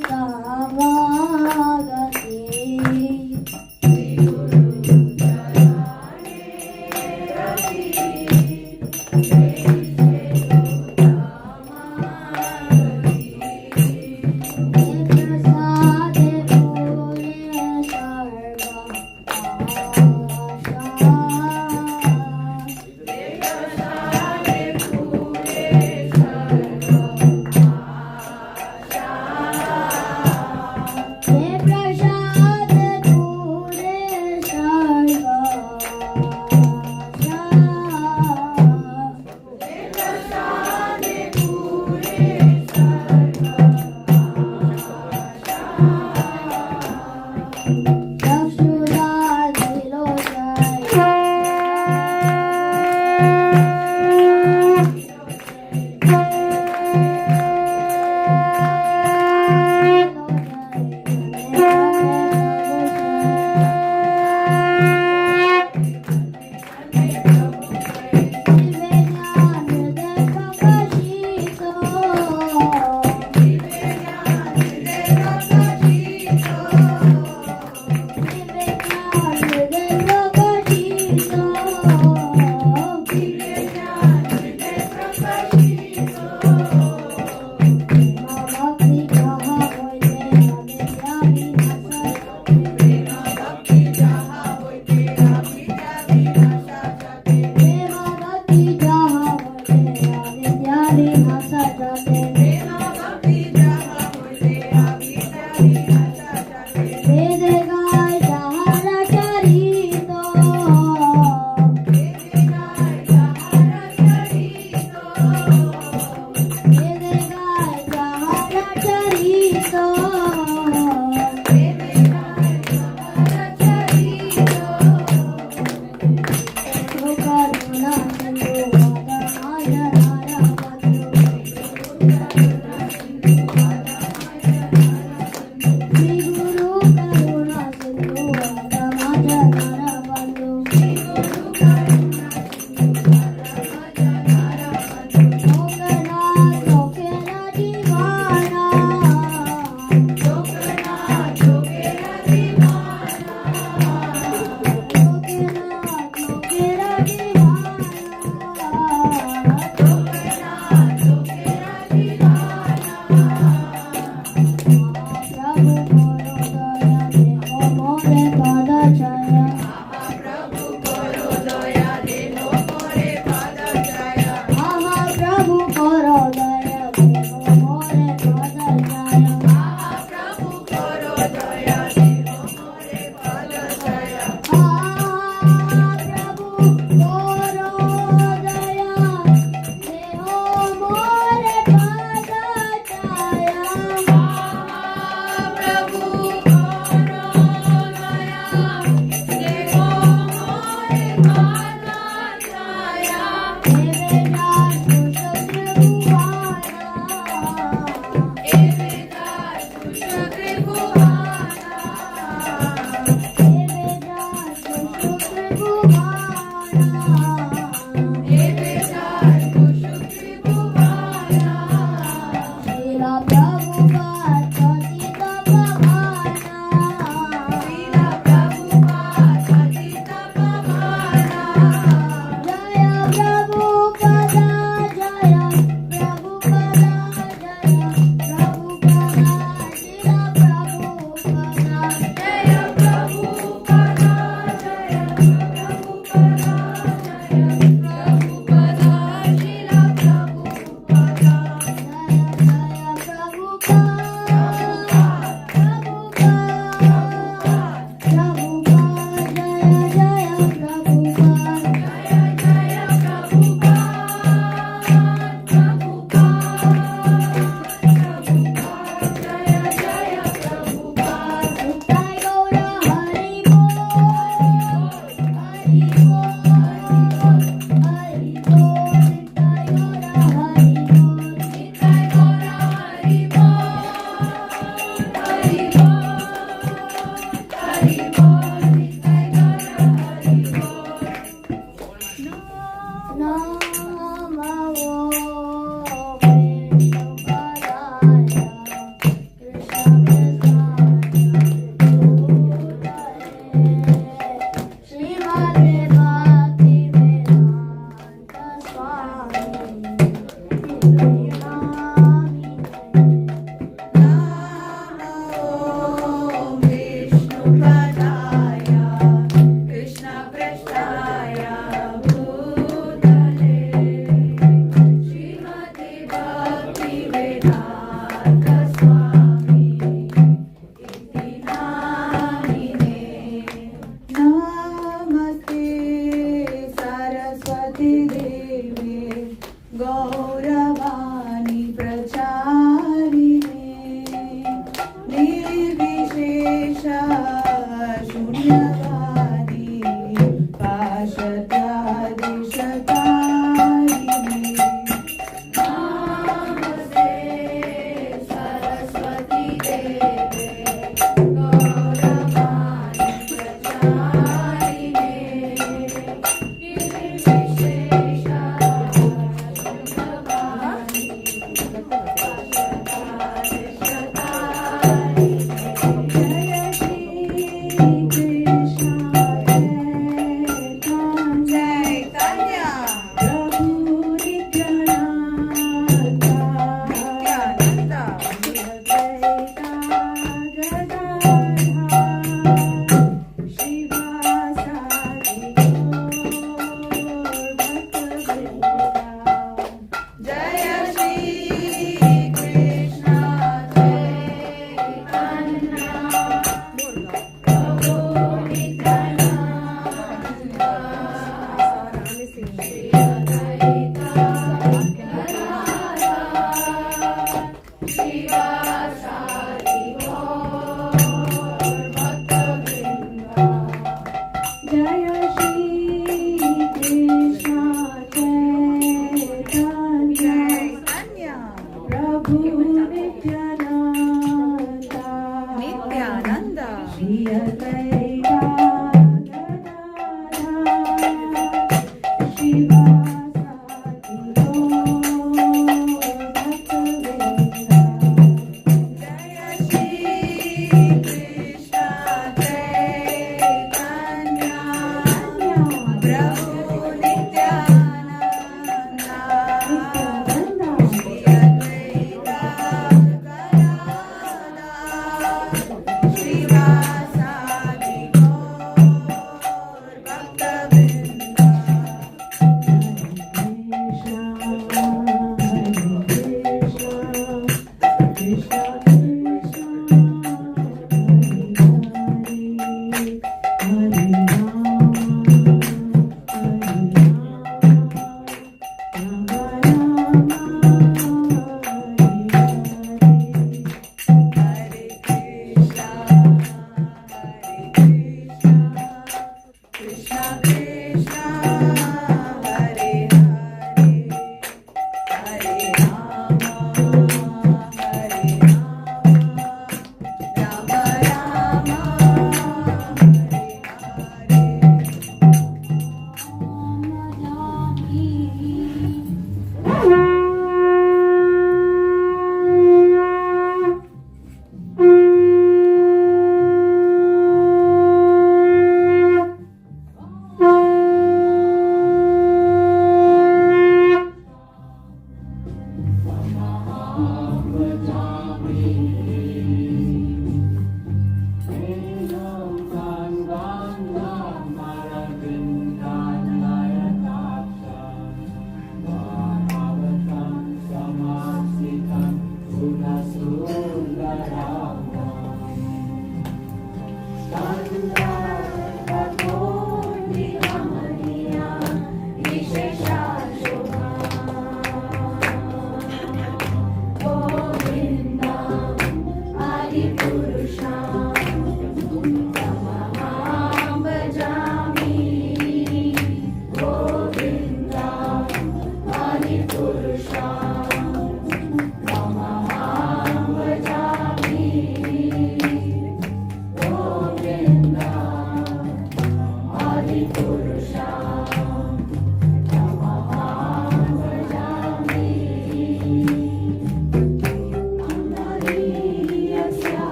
Yeah.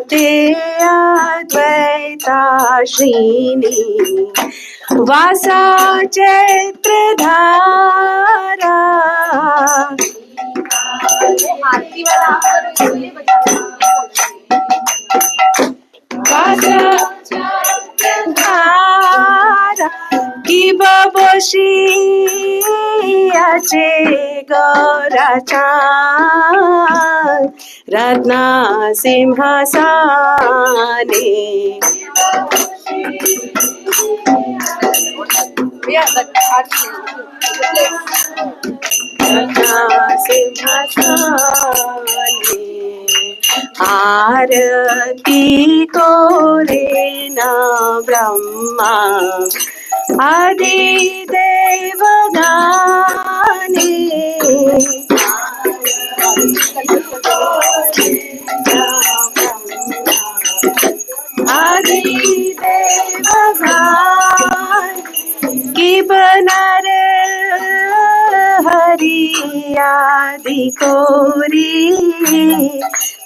ते अद्वैता श्रीनी वासा चैत्रधारा वासा चैत्रधारा की बबोशी आचे गौराचा रत्ना सिंहासने रत्ना सिंहासने आरती को रे न ब्रह्मा आदि देवगाने आदि देवगान की बनर हरि आदि कोरी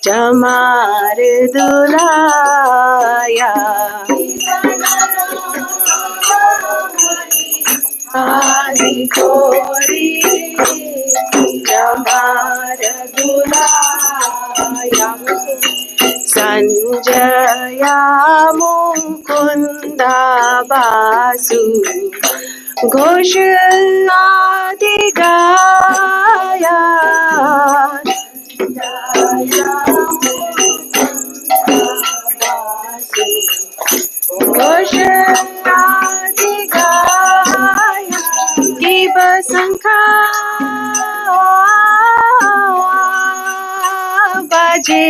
चमार दुलाया आदि कोरी चमार दुलाया संजया मुकुंदा बासु घोष आदि गाया घोष आदि गाया की बसंखा बाजे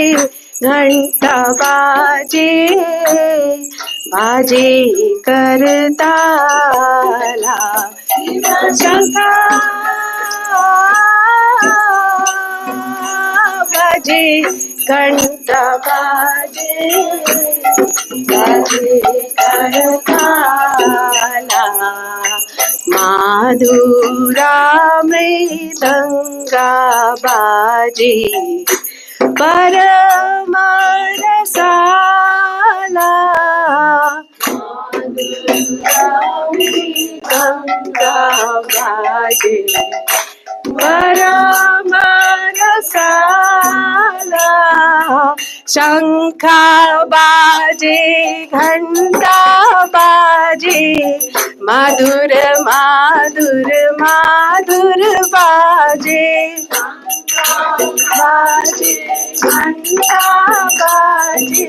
घंटा बाजे बाजे करताला शंखा बाजे घंटा बाजे बाजे करताला माधुरा मृदंगा बाजे परमरसाला गंगा बाजे परमरसाला शंखा बाजे घंटा बाजे माधुर माधुर माधुर बाजे बाजे घंटा बाजे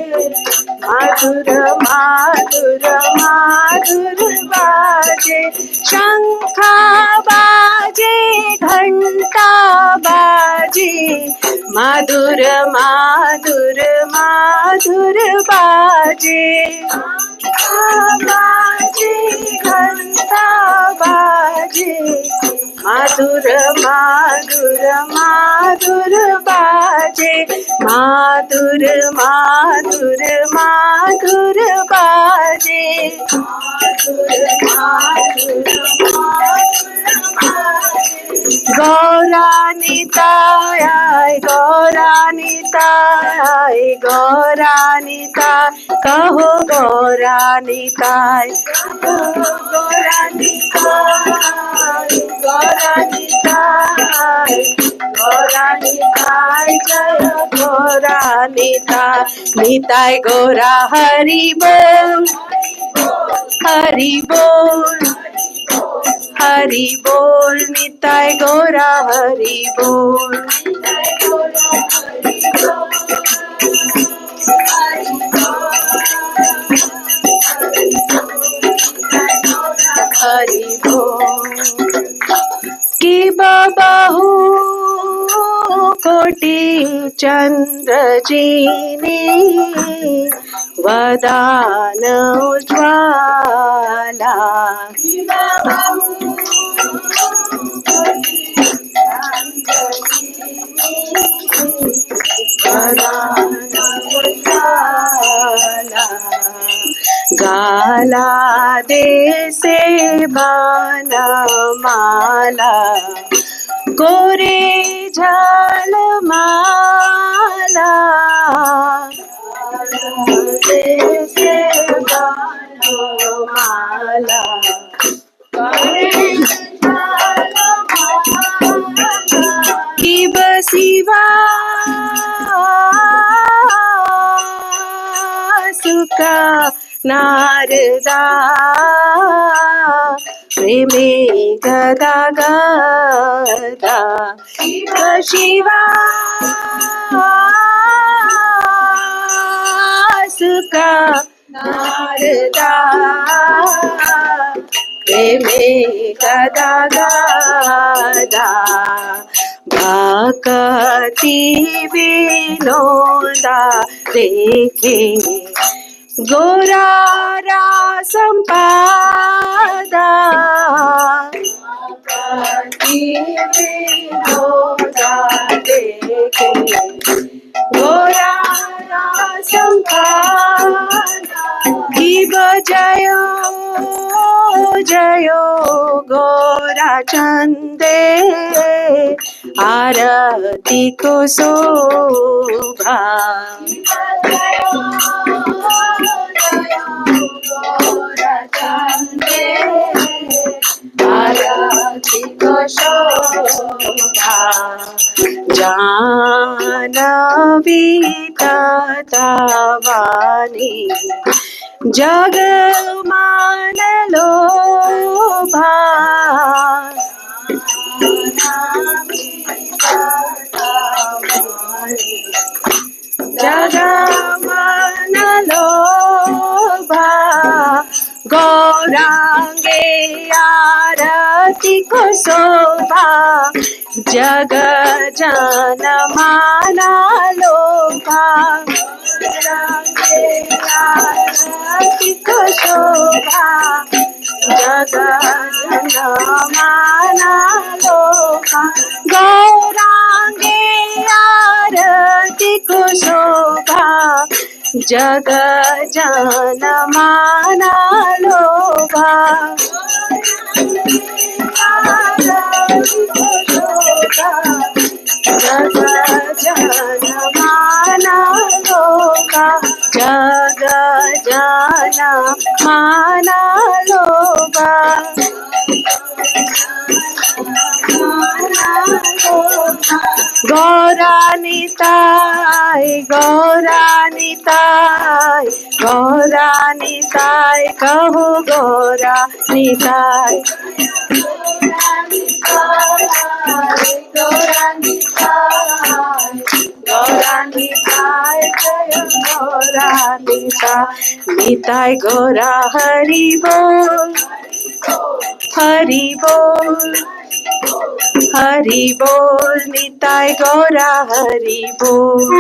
माधुर माधुर माधुर बाजे शंखा बाजे घंटा बाजे माधुर माधुर माधुर बाजे बाजे घंटा बाजे माधुर माधुर माधुर बाजे माधुर माधुर माधुर बाजे माधुर माधुर गौरानिताय गौरानिताय गौरानिताय कहो गौरानिताय गौरानिताय गौरानिताय गौरानिताय जय गौरानिताय निताय गौरा हरि बोल हरि बोल हरि बोल निताय गौरा हरि बोल हरि बोल की बाहु कोटि चंद्र जीने वदान उज्ज्वला गाला दे से बाना माला गोरे झल माला शिवा सुका नारदा प्रेमे गदा गदा शिव शिवा सुका नारदा प्रेमे गदा गदा भक्ति विनोदा देखे गोरा संपादा भक्ति विनोदा देखे गोरा संपादा शिव जयो जयो गोरा चंदे आरती को शोभा आरती को शोभा जानवी तत्वानी जग मान लोभा जग मान लोभा गौरांगे आरती को शोभा जग जन माना लोभा गौरांगे आरती को शोभा जग जन माना लोभा गौरांगे आरती को शोभा जग जन माना लोभा जग जन माना लोभा जग जन माना लोभा गौरा निताय गौरा निताय गौरा निताय कहो गौरा निताय गौरा निताय गौरा निताय जय गौरा निताय निताय गौरा हरि बोल हरि बोल हरि बोल निताय गौरा हरि बोल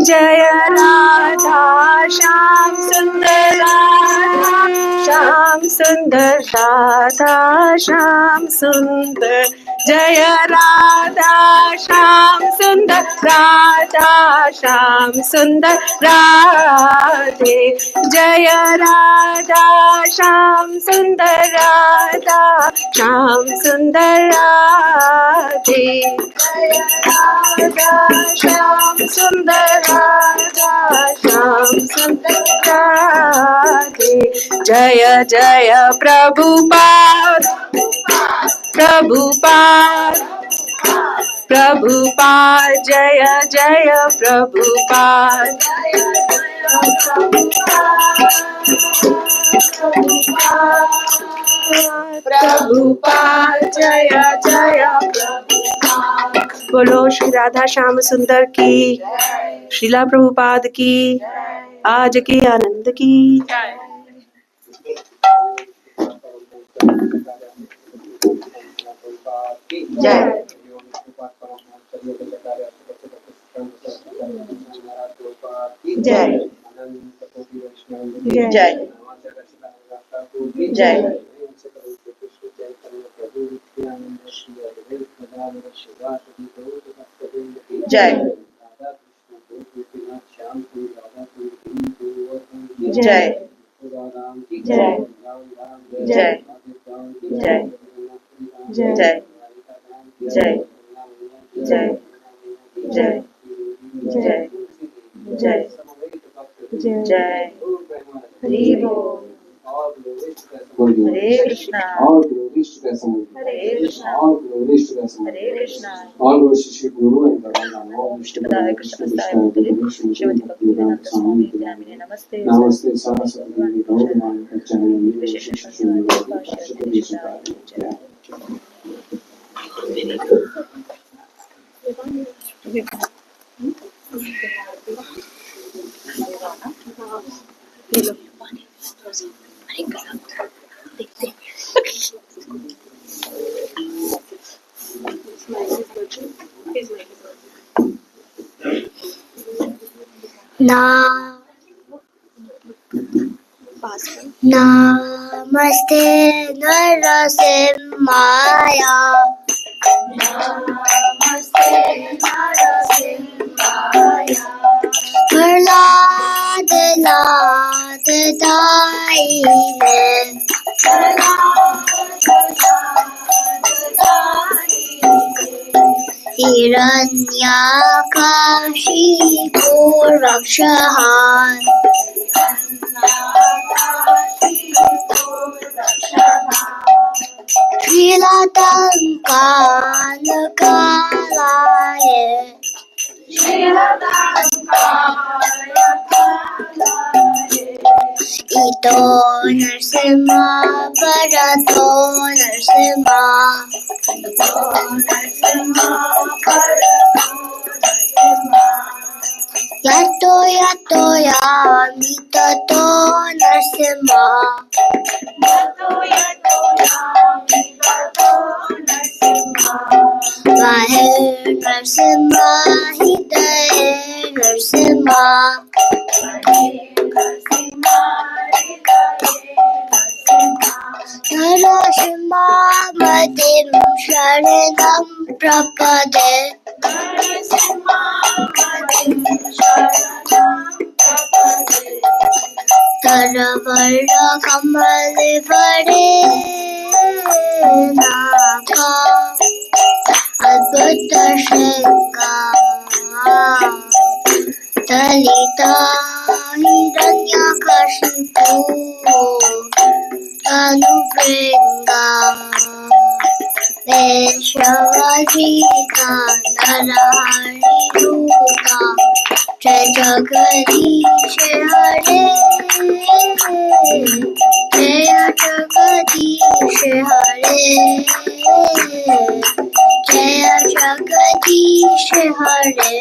जय राधा श्याम सुंदर राधा श्याम सुंदर राधा श्याम सुंदर जय राधा श्याम सुंदर राधा श्याम सुंदर राधे जय राधा श्याम सुंदर राधा श्याम सुंदर राधे जय राधा श्याम सुंदर राधा श्याम सुंदर राधे जय जय प्रभुपाद प्रभुपाद प्रभुपाद जय जय प्रभुपाद प्रभुपाद जय जय प्रभुपाद बोलो श्री राधा श्याम सुंदर की श्रीला प्रभुपाद की आज के आनंद की जय जय जय जय जय जय जय जय जय जय जय जय जय जय जय जय हरि बोल। हरे कृष्णा हरे कृष्णा हरे कृष्णा। विष्णुपदाय कृष्णदाय भूतले श्रीमती भक्तिवेदांत स्वामी नामिने नमस्ते। नमस्ते सरस्वती गौरवाणी प्रचारिणे विशेष शून्यवादी भाष्य जय। नमस्ते नरसिंहाय प्रह्लाद लाददायिने हिरण्याकाशिको रक्षः श्रीलताङ्कालकालाय इतो नरसिंहा परतो नरसिंहा यतो यतो यामि ततो नरसिंहा बाहे नरसिंहा हृदये नरसिंहा नरसिंहा मतिं शरणं प्रपदे तरवर्णकमलवरे नाका अद्भुतशृङ्गा दलिता हिरण्यकशिपु अनुवृङ्गा वेश्यावधिका नरहरिरूपा जय जगदीश हरे जय जगदीश हरे जय जगदीश हरे।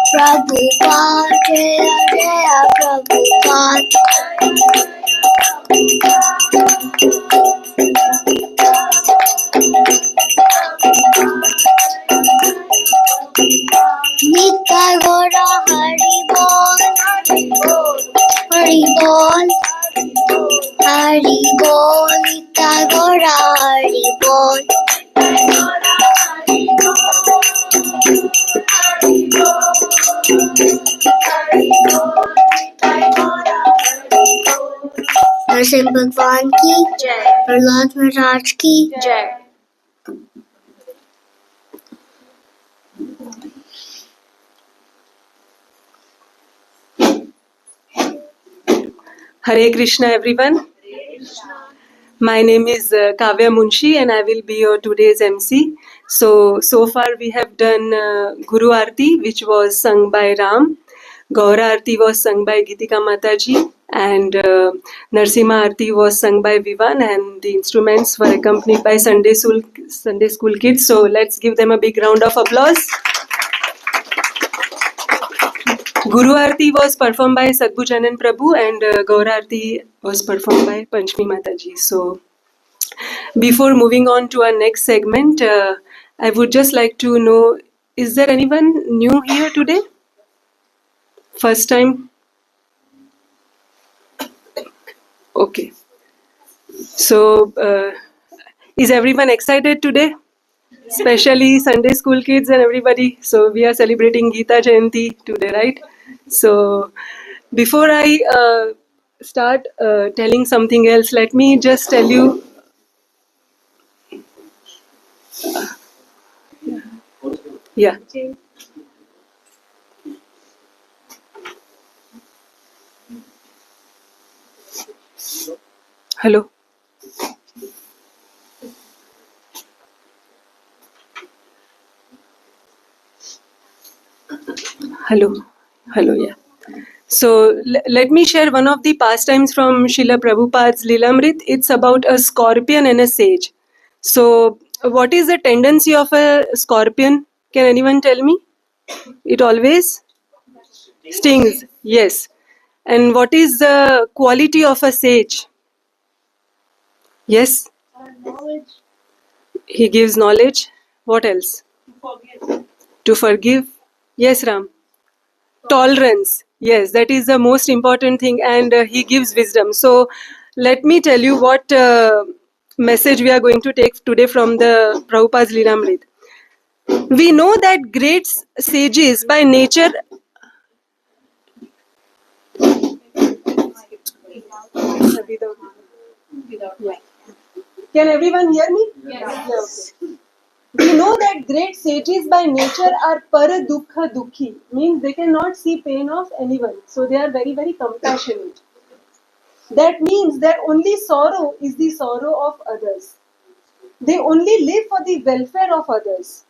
Prabhupada, Jaya Jaya Prabhupada. Nitya Gora Hari Bol, Hari Bol, Hari Bol, Nitya Gora Hari Bol. Narasimha भगवान की जय प्रहलाद महाराज की जय Hare Krishna, everyone. My name is Kavya Munshi, and I will be your today's MC. So far we have done Guru Aarti, which was sung by Ram. Gaura Aarti was sung by Gitika Mataji, and Narsimha Aarti was sung by Vivan, and the instruments were accompanied by Sunday school kids. So let's give them a big round of applause. Guru Aarti was performed by Sadbhujanan Prabhu, and Gaura Aarti was performed by Panchmi Mataji. So before moving on to our next segment, I would just like to know, is there anyone new here today? First time? Okay. So, is everyone excited today? Especially Sunday school kids and everybody. So, we are celebrating Gita Jayanti today, right? So, before I start telling something else, let me just tell you. Yeah. Hello. Hello, yeah. So let me share one of the pastimes from Srila Prabhupada's Lilamrit. It's about a scorpion and a sage. So what is the tendency of a scorpion? Can anyone tell me? It always stings. Yes. And what is the quality of a sage? Yes. He gives knowledge. What else? To forgive. Yes, Ram. Tolerance. Yes, that is the most important thing, and he gives wisdom. So let me tell you what message we are going to take today from the Prabhupada's Lilamrit. We know that great sages by nature Can everyone hear me? Yes. Yeah, okay. We know that great sages by nature are para dukha dukhi, means they cannot see pain of anyone. So they are very, very compassionate. That means their only sorrow is the sorrow of others. They only live for the welfare of others.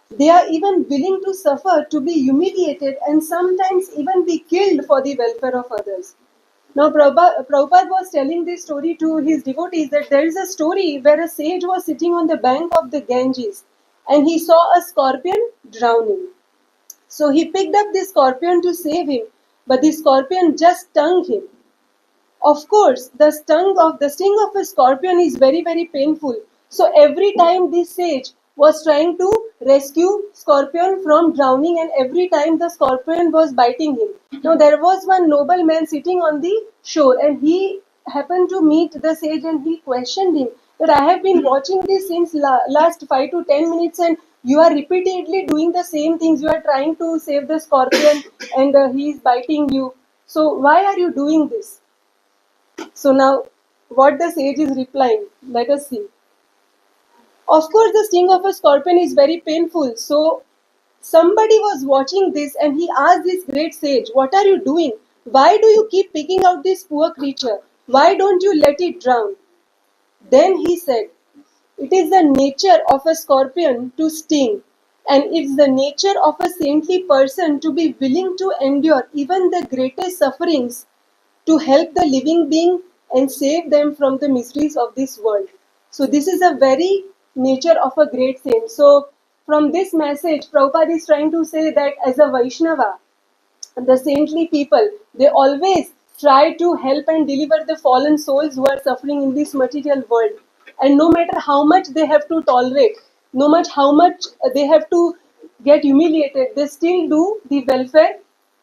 They are even willing to suffer, to be humiliated, and sometimes even be killed for the welfare of others. Now, Prabhupada was telling this story to his devotees that there is a story where a sage was sitting on the bank of the Ganges and he saw a scorpion drowning. So he picked up the scorpion to save him, but the scorpion just stung him. Of course, the sting of a scorpion is very, very painful. So every time this sage was trying to rescue scorpion from drowning, and every time the scorpion was biting him. Now there was one noble man sitting on the shore, and he happened to meet the sage, and he questioned him that I have been watching this since last 5 to 10 minutes, and you are repeatedly doing the same things. You are trying to save the scorpion, and he is biting you. So why are you doing this? So now, what the sage is replying, let us see. Of course, the sting of a scorpion is very painful. So, somebody was watching this and he asked this great sage, what are you doing? Why do you keep picking out this poor creature? Why don't you let it drown? Then he said, it is the nature of a scorpion to sting, and it's the nature of a saintly person to be willing to endure even the greatest sufferings to help the living being and save them from the miseries of this world. So this is a very nature of a great saint. So from this message, Prabhupada is trying to say that as a Vaishnava, the saintly people, they always try to help and deliver the fallen souls who are suffering in this material world. And no matter how much they have to tolerate, no matter how much they have to get humiliated, they still do the welfare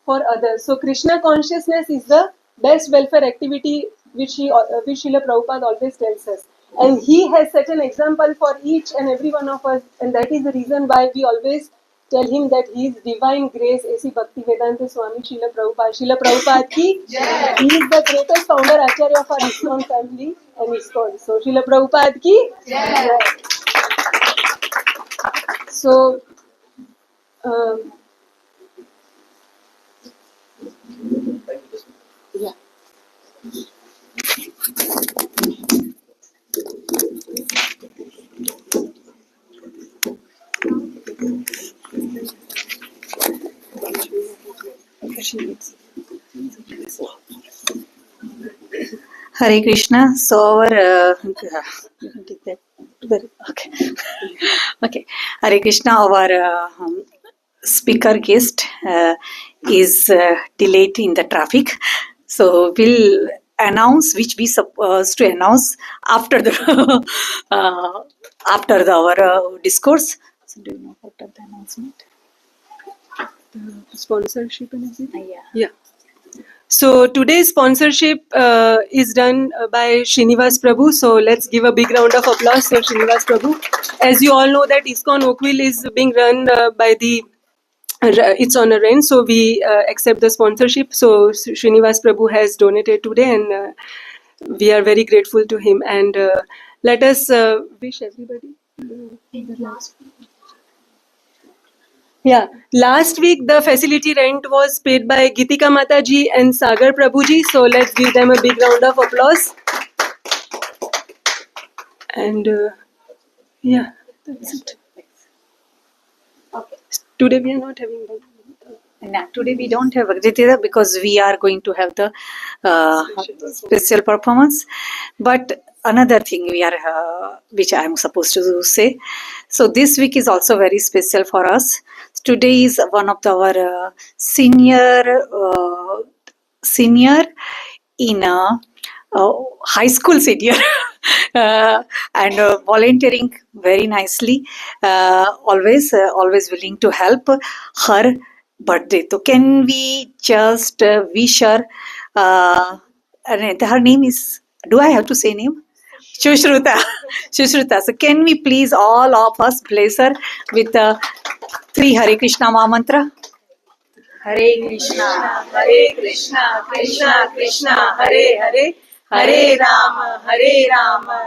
for others. So Krishna consciousness is the best welfare activity which Srila Prabhupada always tells us. And he has set an example for each and every one of us, and that is the reason why we always tell him that he is divine grace, A.C. Bhaktivedanta Swami Srila Prabhupada. Srila Prabhupada ki, he is the greatest founder Acharya of our ISKCON family and ISKCON. So Srila Prabhupada ki. Jai. So, yeah. Hare Krishna. So our okay. Okay. Hare Krishna. Our speaker guest is delayed in the traffic, so we'll announce which we supposed to announce after the our discourse. So do you know what are the announcement? Sponsorship and everything? Yeah. Yeah. So today's sponsorship is done by Srinivas Prabhu. So let's give a big round of applause for Srinivas Prabhu. As you all know that ISKCON Oakville is being run by the it's on a rent, so we accept the sponsorship. So Srinivas Prabhu has donated today, and we are very grateful to him. And let us wish everybody. Yeah, last week the facility rent was paid by Gitika Mataji and Sagar Prabhuji. So let's give them a big round of applause. And yeah, that's it. Okay. Today we are not having. Now, today we don't have Agritya because we are going to have the special performance. But another thing we are, which I am supposed to say. So this week is also very special for us. Today is one of our senior in high school senior and volunteering very nicely, always willing to help her birthday. So can we just wish her, and her name is, do I have to say name? Shushruta. Shushruta. So can we please all of us bless her with the 3 Hare Krishna Mahamantra? Hare Krishna, Krishna Krishna, Hare Hare, Hare Rama,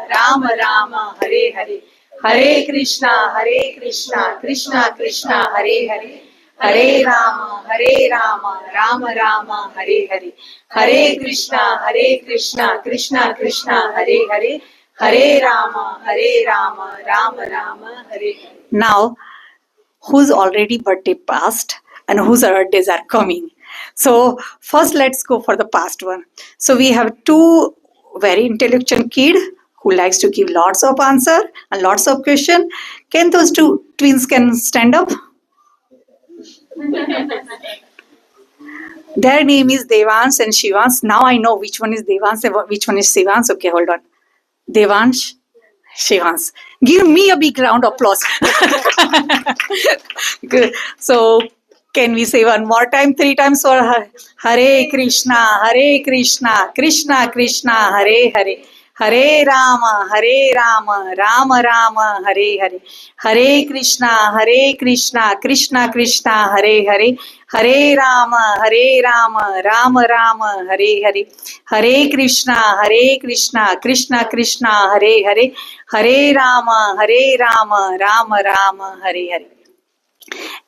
Rama Rama, Hare Hare, Hare Krishna, Krishna Krishna, Hare Hare, Hare Rama, Rama Rama, Hare Hare, Hare Krishna, Krishna Krishna, Hare Hare, Hare Rama, Rama Rama, Hare Hare. Now, whose already birthday passed and whose birthdays are coming. So first let's go for the past one. So we have 2 very intelligent kids who likes to give lots of answer and lots of question. Can those 2 twins can stand up? Their name is Devansh and Shivansh. Now I know which one is Devansh and which one is Shivansh. Okay, hold on. Devansh, Shivansh. Give me a big round of applause. Good. So, can we say one more time, 3 times for her? Hare Krishna, Krishna Krishna, Hare Hare. Hare Rama, Rama Rama, Hare Hare. Hare Krishna, Krishna Krishna, Hare Hare. Hare Rama, Rama Rama, Hare Hare. Hare Krishna, Krishna Krishna, Hare Hare. Hare Rama, Rama Rama, Hare Hare.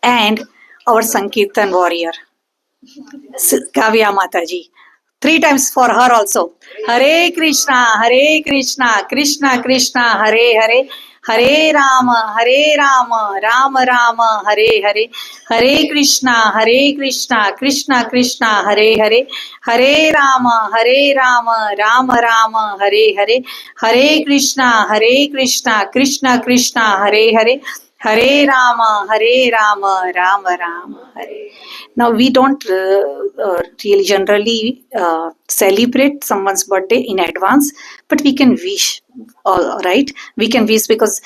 And our Sankirtan warrior, Kavya Mataji. 3 times for her also. Hare Krishna, Krishna Krishna, Hare Hare. Hare Rama, Rama Rama, Hare Hare. Hare Krishna, Krishna Krishna, Hare Hare. Hare Rama, Rama Rama, Hare Hare. Hare Krishna, Krishna Krishna, Hare Hare. Hare Rama, Rama Rama, Hare. Now we don't really generally celebrate someone's birthday in advance, but we can wish, all right? We can wish because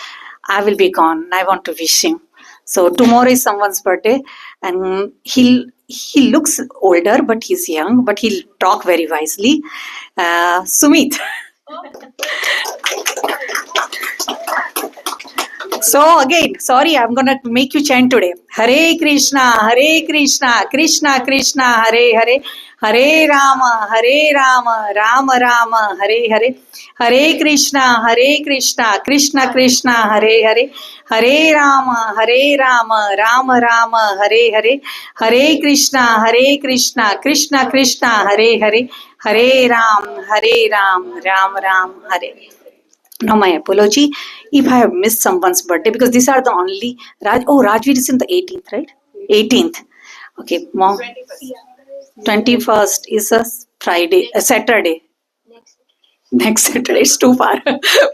I will be gone. I want to wish him. So tomorrow is someone's birthday, and he looks older, but he's young, but he'll talk very wisely. Sumit. So again, sorry, I'm gonna make you chant today. Hare Krishna, Krishna Krishna, Hare Hare, Hare Rama, Rama Rama, Hare Hare, Hare Krishna, Krishna Krishna, Hare Hare, Hare Rama, Rama Rama, Hare Hare, Hare Krishna, Krishna Krishna, Hare Hare, Hare Ram, Ram Ram, Hare. Now my apology if I have missed someone's birthday because these are the only Rajveer is in the 18th, right? 18th. Okay, mom. 21st is a Friday, a Saturday. Next Saturday, it's too far.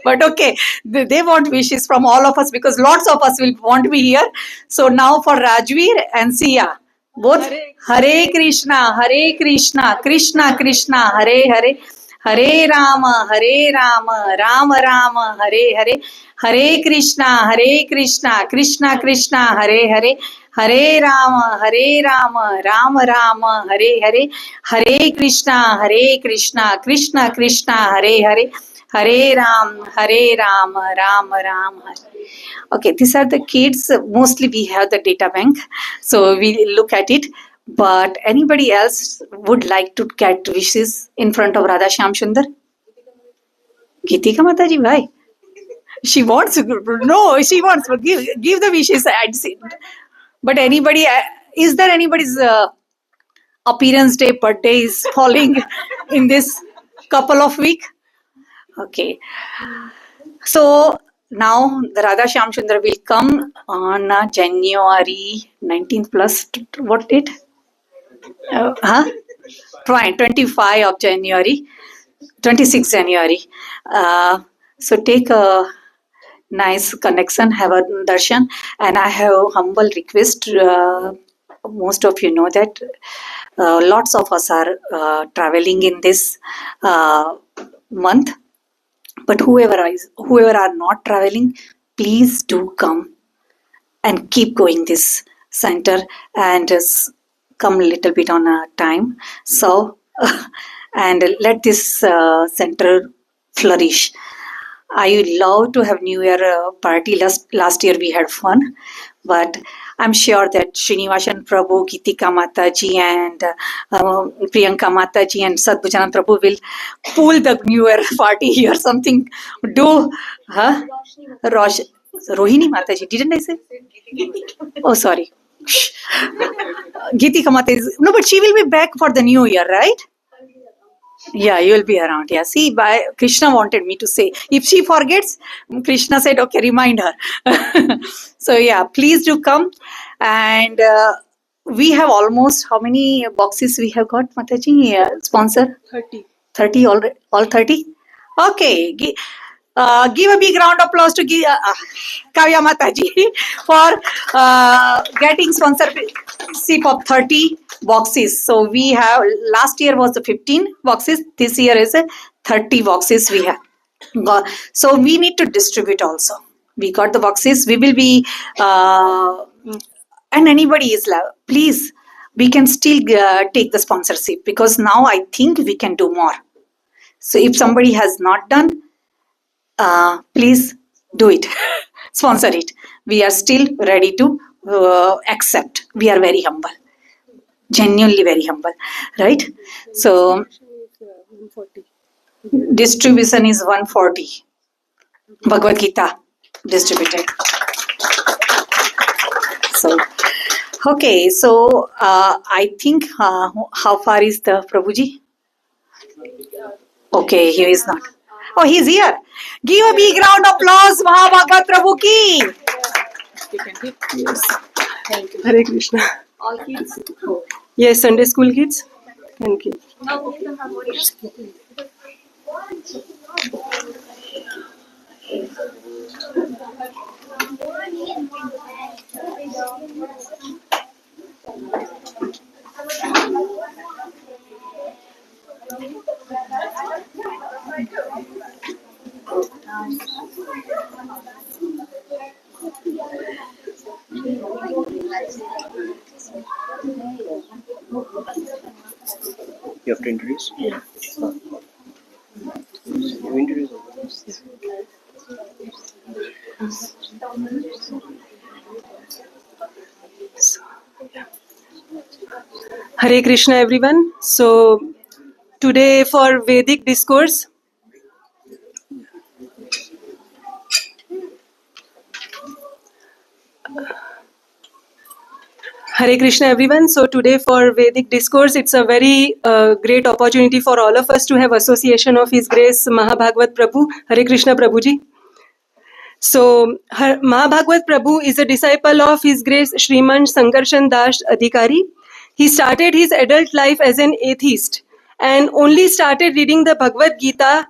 But okay, they want wishes from all of us because lots of us will want to be here. So now for Rajveer and Sia, both Hare Krishna, Krishna Krishna, Hare Hare, Hare Rama, Rama Rama, Hare Hare, Hare Krishna, Krishna Krishna, Hare Hare, Hare Rama, Rama Rama, Hare Hare, Hare Krishna, Krishna Krishna, Hare Hare, Hare Ram, Rama Ram, Hare. Okay, these are the kids. Mostly we have the data bank, so we look at it. But anybody else would like to get wishes in front of Radha Shyam Sundar? Gitika Mataji, why? She wants no, she wants give the wishes. I'd say. But anybody, is there anybody's appearance day, birthday is falling in this couple of weeks? Okay. So now the Radha Shyam Sundar will come on January 19th plus what date? 25 of January, 26 January. So take a nice connection, have a darshan, and I have humble request. Most of you know that lots of us are traveling in this month, but whoever are not traveling, please do come and keep going this center and come a little bit on a time. So and let this center flourish. I love to have New Year party. Last year we had fun, but I'm sure that Srinivasan Prabhu, Gitika Mataji and Priyanka Mataji and Sadbhujanan Prabhu will pull the New Year party or something. Do, huh? Rohini Mataji, didn't I say? Oh, sorry. Gitika Mataji, no, but she will be back for the New Year, right? Yeah, you will be around. Yeah, see, Krishna wanted me to say. If she forgets, Krishna said, okay, remind her. So yeah, please do come. And we have almost, how many boxes we have got, Mataji? Sponsor? 30. 30 already? All 30? Okay. Give a big round of applause to Kavya Mataji for getting sponsorship of 30 boxes. So we have, last year was the 15 boxes, this year is 30 boxes we have. So we need to distribute also. We got the boxes, we will be, and anybody is, please, we can still take the sponsorship because now I think we can do more. So if somebody has not done, please do it. Sponsor it. We are still ready to accept. We are very humble. Genuinely very humble. Right? So, distribution is 140. Bhagavad Gita distributed. So, okay. So, I think, how far is the Prabhuji? Okay, he is not. Oh, he's here. Give a big round of applause, Mahabhagat Prabhu ki. Yes. Hare Krishna. All kids? Yes, Sunday school kids. Thank you. You have to introduce? Yeah. You introduce. Hare Krishna everyone. So today for Vedic discourse, Hare Krishna everyone. So today for Vedic discourse, it's a very great opportunity for all of us to have association of His Grace Mahabhagwat Prabhu. Hare Krishna Prabhuji. So Mahabhagwat Prabhu is a disciple of His Grace Shriman Sankarshan Das Adhikari. He started his adult life as an atheist and only started reading the Bhagavad Gita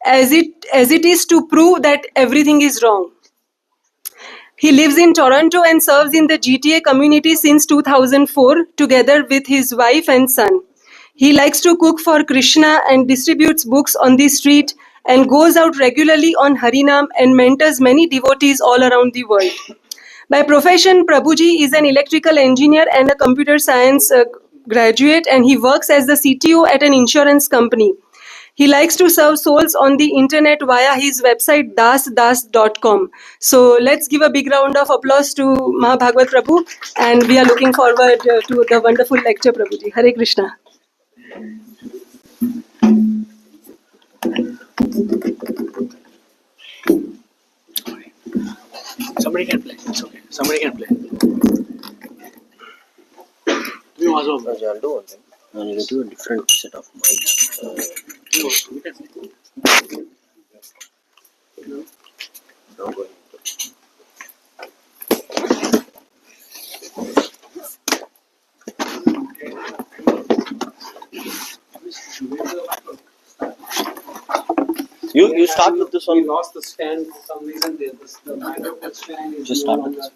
as it is to prove that everything is wrong. He lives in Toronto and serves in the GTA community since 2004 together with his wife and son. He likes to cook for Krishna and distributes books on the street and goes out regularly on Harinam and mentors many devotees all around the world. By profession, Prabhuji is an electrical engineer and a computer science graduate, and he works as the CTO at an insurance company. He likes to serve souls on the internet via his website dasdas.com. So let's give a big round of applause to Mahabhagwat Prabhu, and we are looking forward to the wonderful lecture, Prabhuji. Hare Krishna. Somebody can play. It's okay. Somebody can play. You also. I'll do one thing. I need to do a different set of mics. You can play. Now going You start with this We one. lost the stand for some reason. The microphone stand is Just no start with longer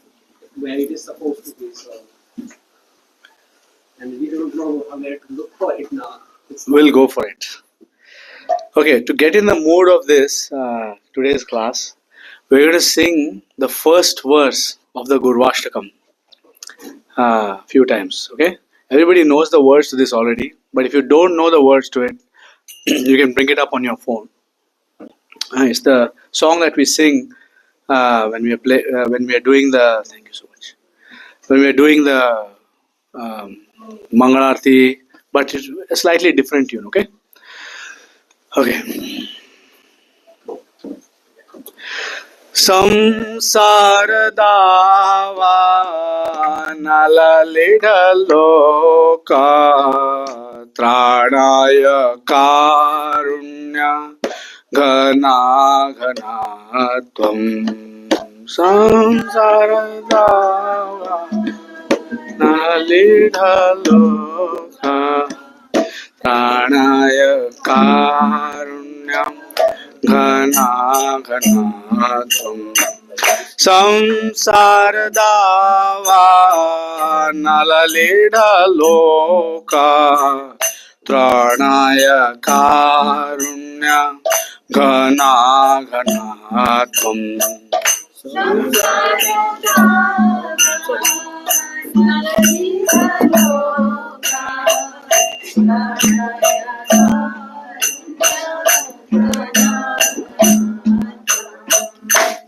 where it is supposed to be. So, and we don't know where to look for it now. We'll go for it. Okay, to get in the mood of this today's class, we're going to sing the first verse of the Gurvashtakam a few times. Okay, everybody knows the words to this already, but if you don't know the words to it, you can bring it up on your phone. It's the song that we sing when we are doing the. Thank you so much. When we are doing the Mangalarti, but it's a slightly different tune. Okay. Okay. Samsaradava nalalidaloka tranaya karunya ghana ghanatvam samsaradava nalalidaloka tranaya karunyam ghana ghanatvam samsaradava nalalidaloka tranaya karunya ghana ghanatvam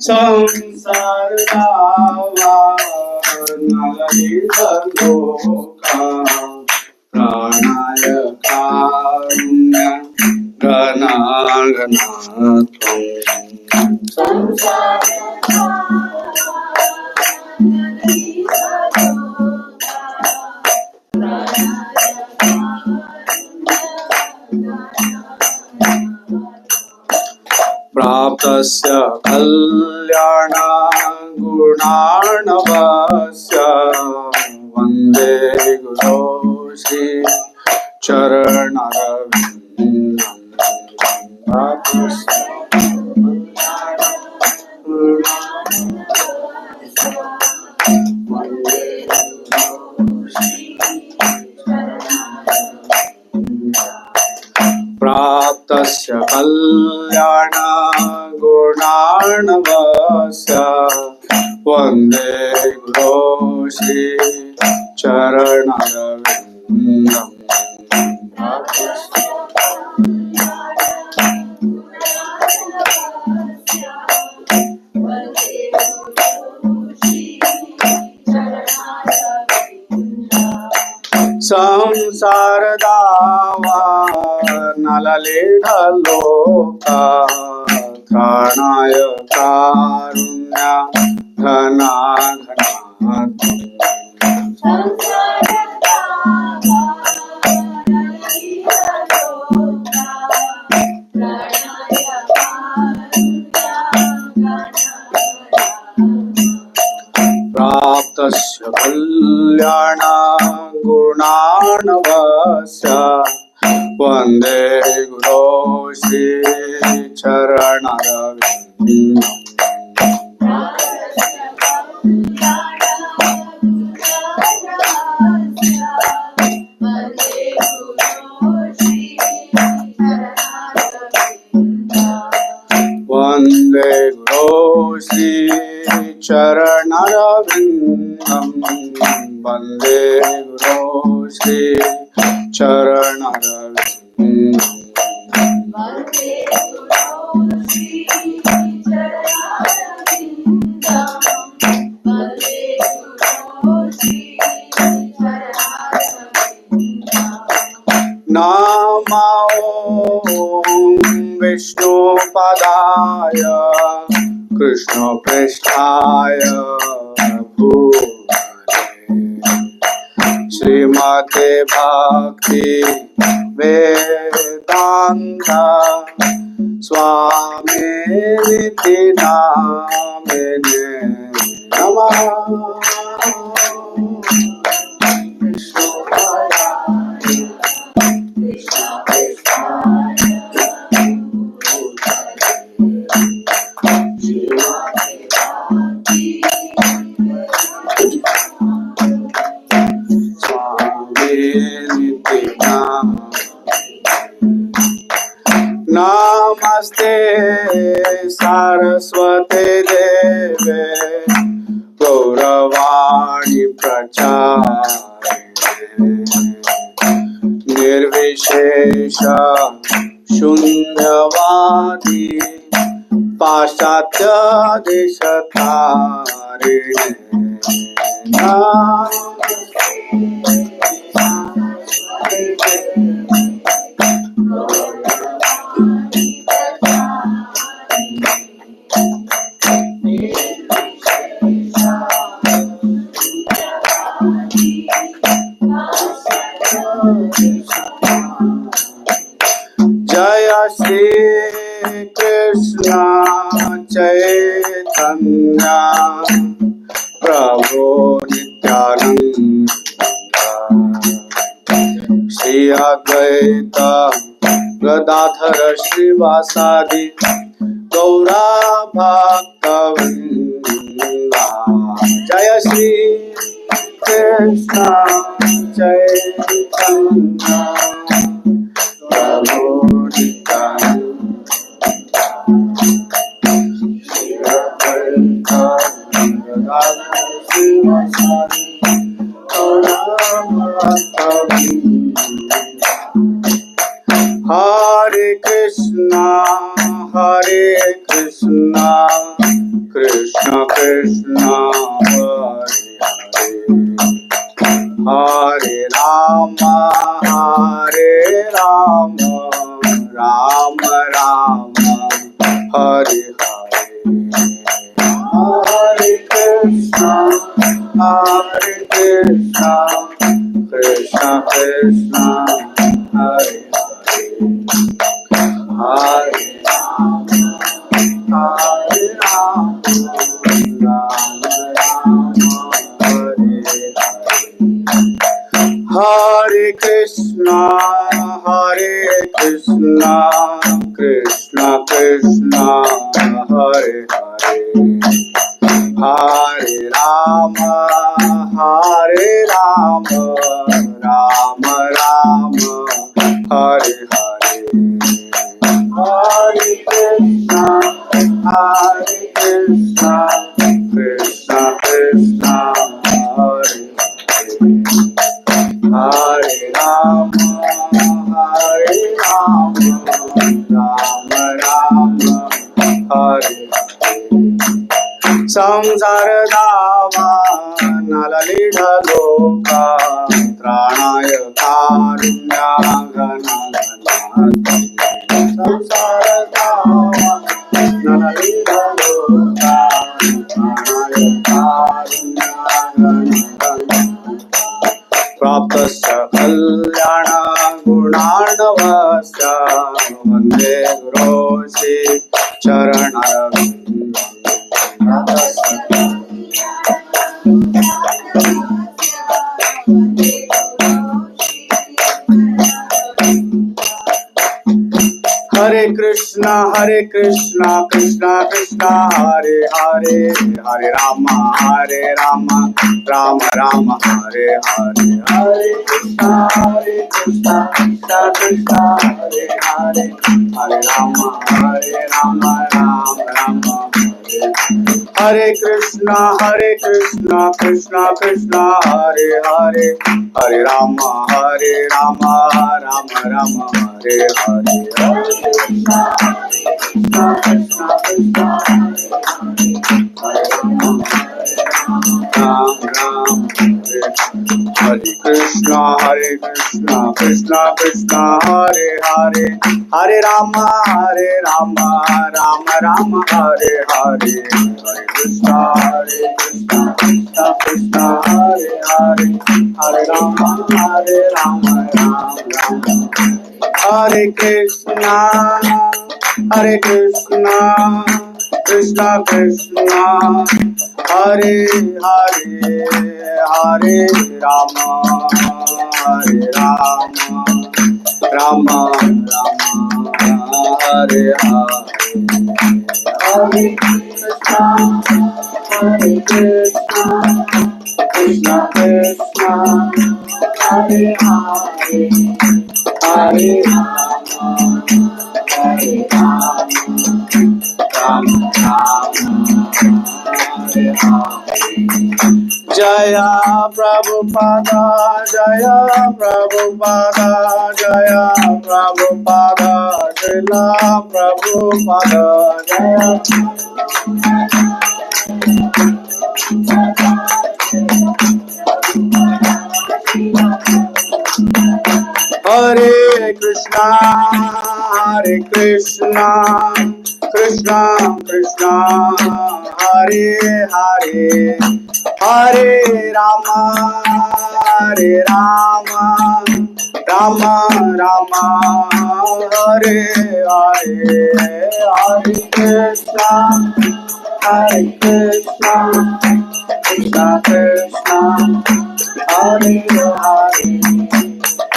samsaradava nalalidaloka pranaya karunya ghana praptasya kalyana gunarnavasya vande guru shri charanarvindam praptasya praptasya kalyana gunarnavasya vande guru shri charanarvindam संसार दावा नललीढलोका त्राणाय कारुण्या घना घना प्राप्तस्य कल्याण गुणार्णवस्य वन्दे गुरो श्री चरणरविन्दम् वन्दे गुरो श्री चरणरविन्दम् वन्दे गुरो श्री नमो विष्णुपदाय कृष्णपृष्ठाय भूतले श्रीमते भक्ति वेदांत स्वामिनिति नामिने नमः। नमस्ते सारस्वते देवे गौरवाणी प्रचारिणे निर्विशेष शून्यवादी पाश्चात्य देशतारिणे जय श्री कृष्ण चैतन्य प्रभु नित्यानंद श्री अद्वैत गदाधर श्रीवासादि गौरा भक्तवृंदा। जय श्री कृष्ण चैतन्य प्रभु नित्यानंद श्री अद्वैत गदाधर श्रीवासादि गौरा भक्तवृंदा। हरे कृष्णा कृष्ण कृष्ण हरे हरे राम राम राम हरे हरे। हरे कृष्ण कृष्ण कृष्ण हरे हरे राम राम राम हरे हरे। हरे कृष्णा कृष्ण कृष्ण हरे हरे। हरे राम राम राम हरे हरे। हरे कृष्णा कृष्ण कृष्ण हरे हरे। हरे राम राम राम हरे हरे। संसार दावा नललीढलोका त्राणाय कारुण्या samsara प्राप्तस्य कल्याण गुणार्णवस्य वन्दे गुरोश्री चरणरविन्दम् Hare Krishna, Krishna Krishna, Hare Hare, Hare Rama, Rama Rama, Hare Hare, Hare Krishna, Krishna Krishna, Hare Hare, Hare Rama, Rama Rama, Hare Krishna, Krishna Krishna, Hare Hare, Hare Rama, Rama Rama, Hare Hare, Hare Krishna, Krishna Krishna, Hare Ram, Hare Krishna, Krishna Krishna, Hare Hare, Hare Rama, Rama Rama, Hare Hare, Hare Krishna, Krishna Krishna, Hare Hare, Hare Rama, Rama Rama, Hare Krishna, Krishna Krishna, Hare Hare, Hare Rama, Rama Rama, Hare Hare, Hare Krishna, Krishna Krishna, Hare Hare, Hare Rama, Rama Rama, Hare Hare. Jaya Prabhupada, Jaya Prabhupada, Jaya Prabhupada, Srila Prabhupada, Jaya Hare Krishna, Krishna Krishna, Hare Hare, Hare Rama, Rama Rama, Hare Hare, Hare Krishna, Krishna Krishna, Hare Hare,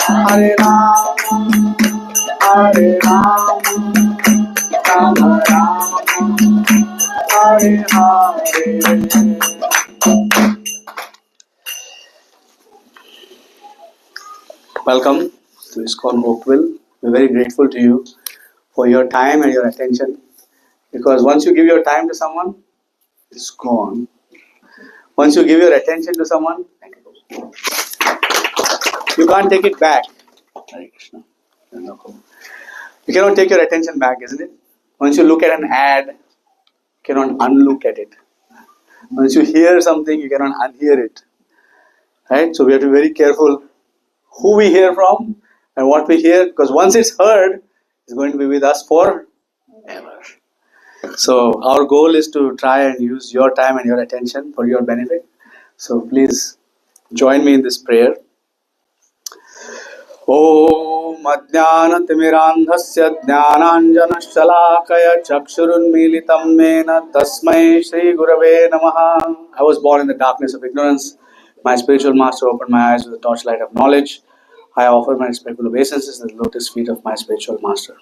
Hare Rama, Rama Rama, Hare Hare. Welcome to ISKCON Oakville. We're very grateful to you for your time and your attention, because once you give your time to someone, it's gone. Once you give your attention to someone, you can't take it back. Hare Krishna. You cannot take your attention back, isn't it? Once you look at an ad, you cannot unlook at it. Once you hear something, you cannot unhear it. Right? So we have to be very careful who we hear from and what we hear, because once it's heard, it's going to be with us forever. So our goal is to try and use your time and your attention for your benefit. So please join me in this prayer. Om Ajnanatimirandhasya Jnananjanashalakaya Chakshurunmilitam Mena Tasmai Shri Gurave Namaha. I was born in the darkness of ignorance. My spiritual master opened my eyes with the torchlight of knowledge. I offer my respectful obeisances at the lotus feet of my spiritual master.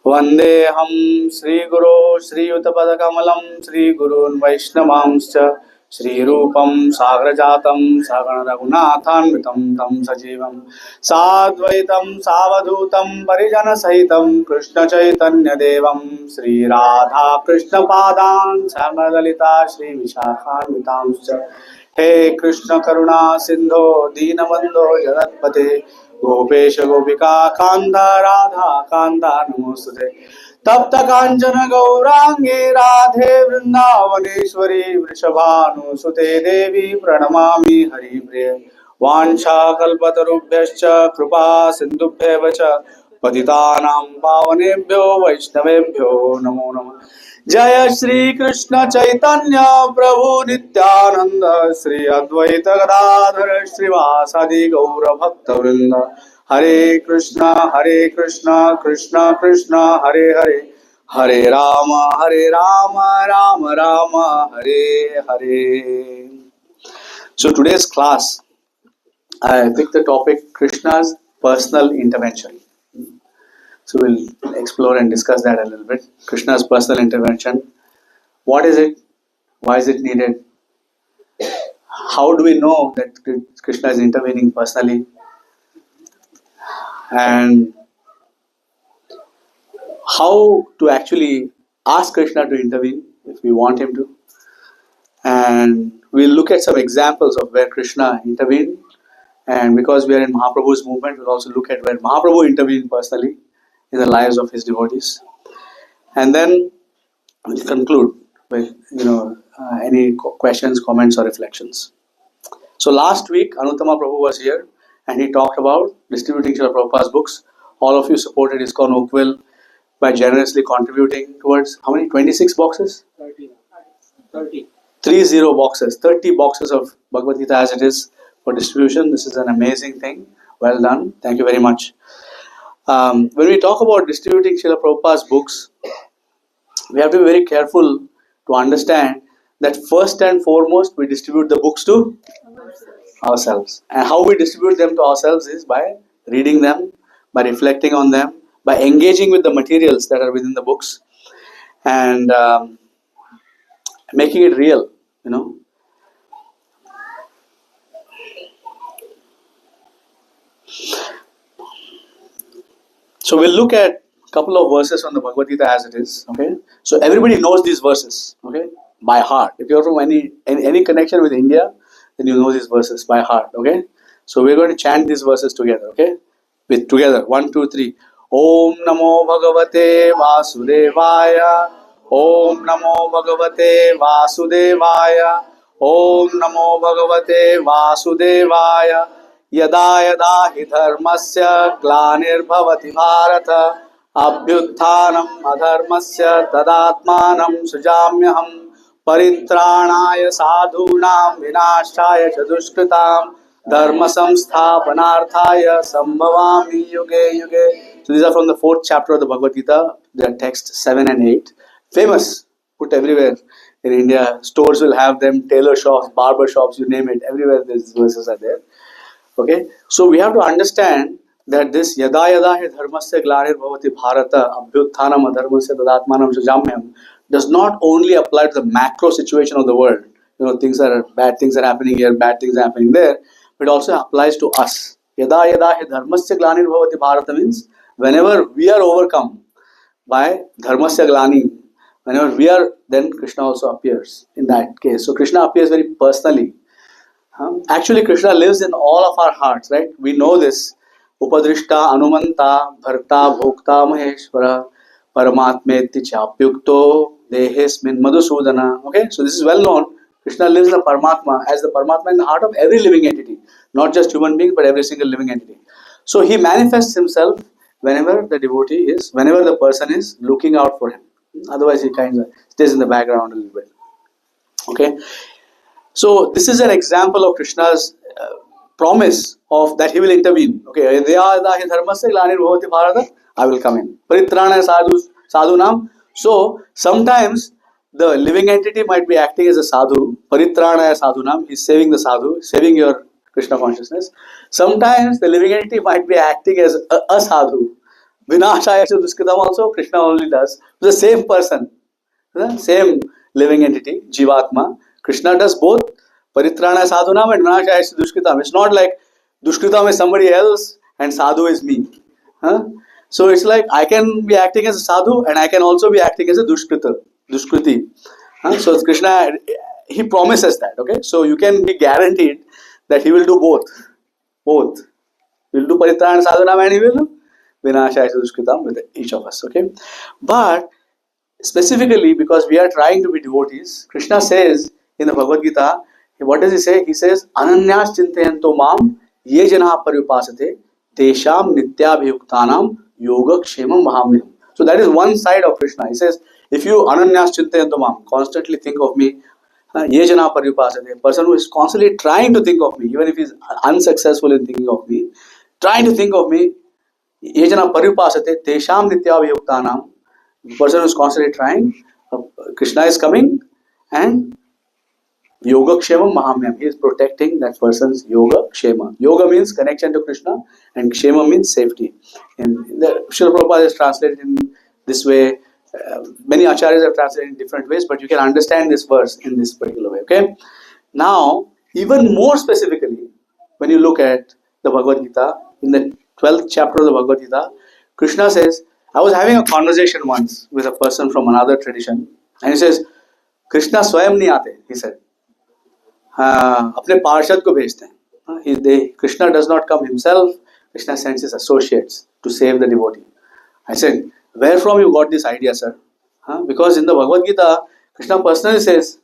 Vandeham Sri Guru Sri Yuttapadakamalam Sri Gurun Vaishnavamscha Sri Rupam Sagrajatam Sagana Raghunathanvitam Tam Sajivam Sadvaitam Savadutam Parijana Sahitam Krishna Chaitanya Devam Sri Radha Krishna Padan Samadalita Sri Vishakhanvitamscha He Krishna Karuna Sindho Deenabandho Jagatpate Gopesh Gopika Kanda Radha Kanda Namostute Tapta Kanchana Gaurangi Radhe Vrindavaneshwari Vrishabhanu Sute Devi Pranamami Hari Priya Vansha Kalpatarubhyascha Krupa Sindhubhyevacha पतितानां पावनेभ्यो वैष्णवेभ्यो नमो नमः। जय श्री कृष्ण चैतन्य प्रभु नित्यानंद श्री अद्वैत गदाधर श्रीवासादि गौर भक्तवृंद। हरे कृष्णा कृष्णा कृष्णा हरे हरे, हरे Ram Ram Ram Hare Hare. So today's class, I picked the topic Krishna's personal intervention. So we'll explore and discuss that a little bit. Krishna's personal intervention. What is it? Why is it needed? How do we know that Krishna is intervening personally? And how to actually ask Krishna to intervene if we want him to. And we'll look at some examples of where Krishna intervened. And because we are in Mahaprabhu's movement, we'll also look at where Mahaprabhu intervened personally in the lives of his devotees. And then we'll conclude with any questions, comments, or reflections. So last week, Anuttama Prabhu was here and he talked about distributing Srila Prabhupada's books. All of you supported ISKCON Oakville by generously contributing towards how many? 26 boxes? 30 boxes. 30 boxes of Bhagavad Gita as it is for distribution. This is an amazing thing. Well done. Thank you very much. When we talk about distributing Srila Prabhupada's books, we have to be very careful to understand that first and foremost we distribute the books to ourselves. And how we distribute them to ourselves is by reading them, by reflecting on them, by engaging with the materials that are within the books, and making it real, So we'll look at a couple of verses from the Bhagavad Gita as it is. Okay, so everybody knows these verses, okay, by heart. If you're from any connection with India, then you know these verses by heart. Okay, so we're going to chant these verses together. Okay, together 1, 2, 3. Om Namo Bhagavate Vasudevaya. Om Namo Bhagavate Vasudevaya. Om Namo Bhagavate Vasudevaya. यदा यदा हि धर्मस्य ग्लानिर्भवति भारत अभ्युत्थानम् अधर्मस्य तदात्मानं सृजाम्यहम् परित्राणाय साधूनां विनाशाय च दुष्कृतां धर्म संस्थापनार्थाय संभवामि युगे युगे. So these are from the 4th chapter of the Bhagavad Gita. They are text 7 and 8. Famous, put everywhere in India. Stores will have them, tailor shops, barber shops, you name it. Everywhere these verses are there. Okay, so we have to understand that this yada yada hi dharmasya glanir bhavati bharata abhyutthanam adharmasya tadatmanam sujamyam does not only apply to the macro situation of the world. Bad things are happening here, bad things are happening there, but it also applies to us. Yada yada hi dharmasya glanir bhavati bharata means whenever we are overcome by dharmasya glani, whenever we are, then Krishna also appears in that case. So Krishna appears very personally. Actually, Krishna lives in all of our hearts, right? We know this. Upadrishta Anumanta Bharta Bhokta Maheshwara Paramatmeti Chapyukto Dehesmin Madhusudana. Okay, so this is well known. Krishna lives as the Paramatma in the heart of every living entity, not just human beings, but every single living entity. So he manifests himself whenever the person is looking out for him. Otherwise, he kind of stays in the background a little bit. Okay. So this is an example of Krishna's promise of that he will intervene. Okay, I will come in. Paritrana sadhunam. So sometimes the living entity might be acting as a sadhu. Paritrana sadhunam. He's saving the sadhu, saving your Krishna consciousness. Sometimes the living entity might be acting as a sadhu. Vinashaya duskritam also Krishna only does. The same person, the same living entity, Jivatma. Krishna does both Paritrana Sadhunam and Vinashaya Dushkritam. It's not like Dushkritam is somebody else and Sadhu is me. So it's like I can be acting as a Sadhu and I can also be acting as a Dushkriti. So Krishna, he promises that. Okay, so you can be guaranteed that he will do both. He will do Paritrana Sadhunam and he will do Vinashaya Dushkritam with each of us. Okay, but specifically because we are trying to be devotees, Krishna says in the Bhagavad Gita, what does he say? He says, Ananyas chintayanto mam ye jana parivipasate tesham nityabhiyuktanam yoga kshemam mahamyam. So that is one side of Krishna. He says, if you ananyas chintayantu mam, constantly think of me, ye jana paripasate, a person who is constantly trying to think of me, even if he is unsuccessful in thinking of me, trying to think of me, ye jana paripasate, tesham nityabhiyuktanam, the person who is constantly trying, Krishna is coming and Yoga Kshema Mahamyam. He is protecting that person's Yoga Kshema. Yoga means connection to Krishna and Kshema means safety. And the Srila Prabhupada is translated in this way. Many acharyas have translated in different ways, but you can understand this verse in this particular way. Okay? Now, even more specifically, when you look at the Bhagavad Gita, in the 12th chapter of the Bhagavad Gita, Krishna says, I was having a conversation once with a person from another tradition, and he says, Krishna स्वयं नहीं आते, he said. अपने पार्षद को भेजते हैं. Krishna does not come himself. Krishna sends his associates to save the devotee. I said, where from you got this idea, sir? Because in the Bhagavad Gita, Krishna personally says,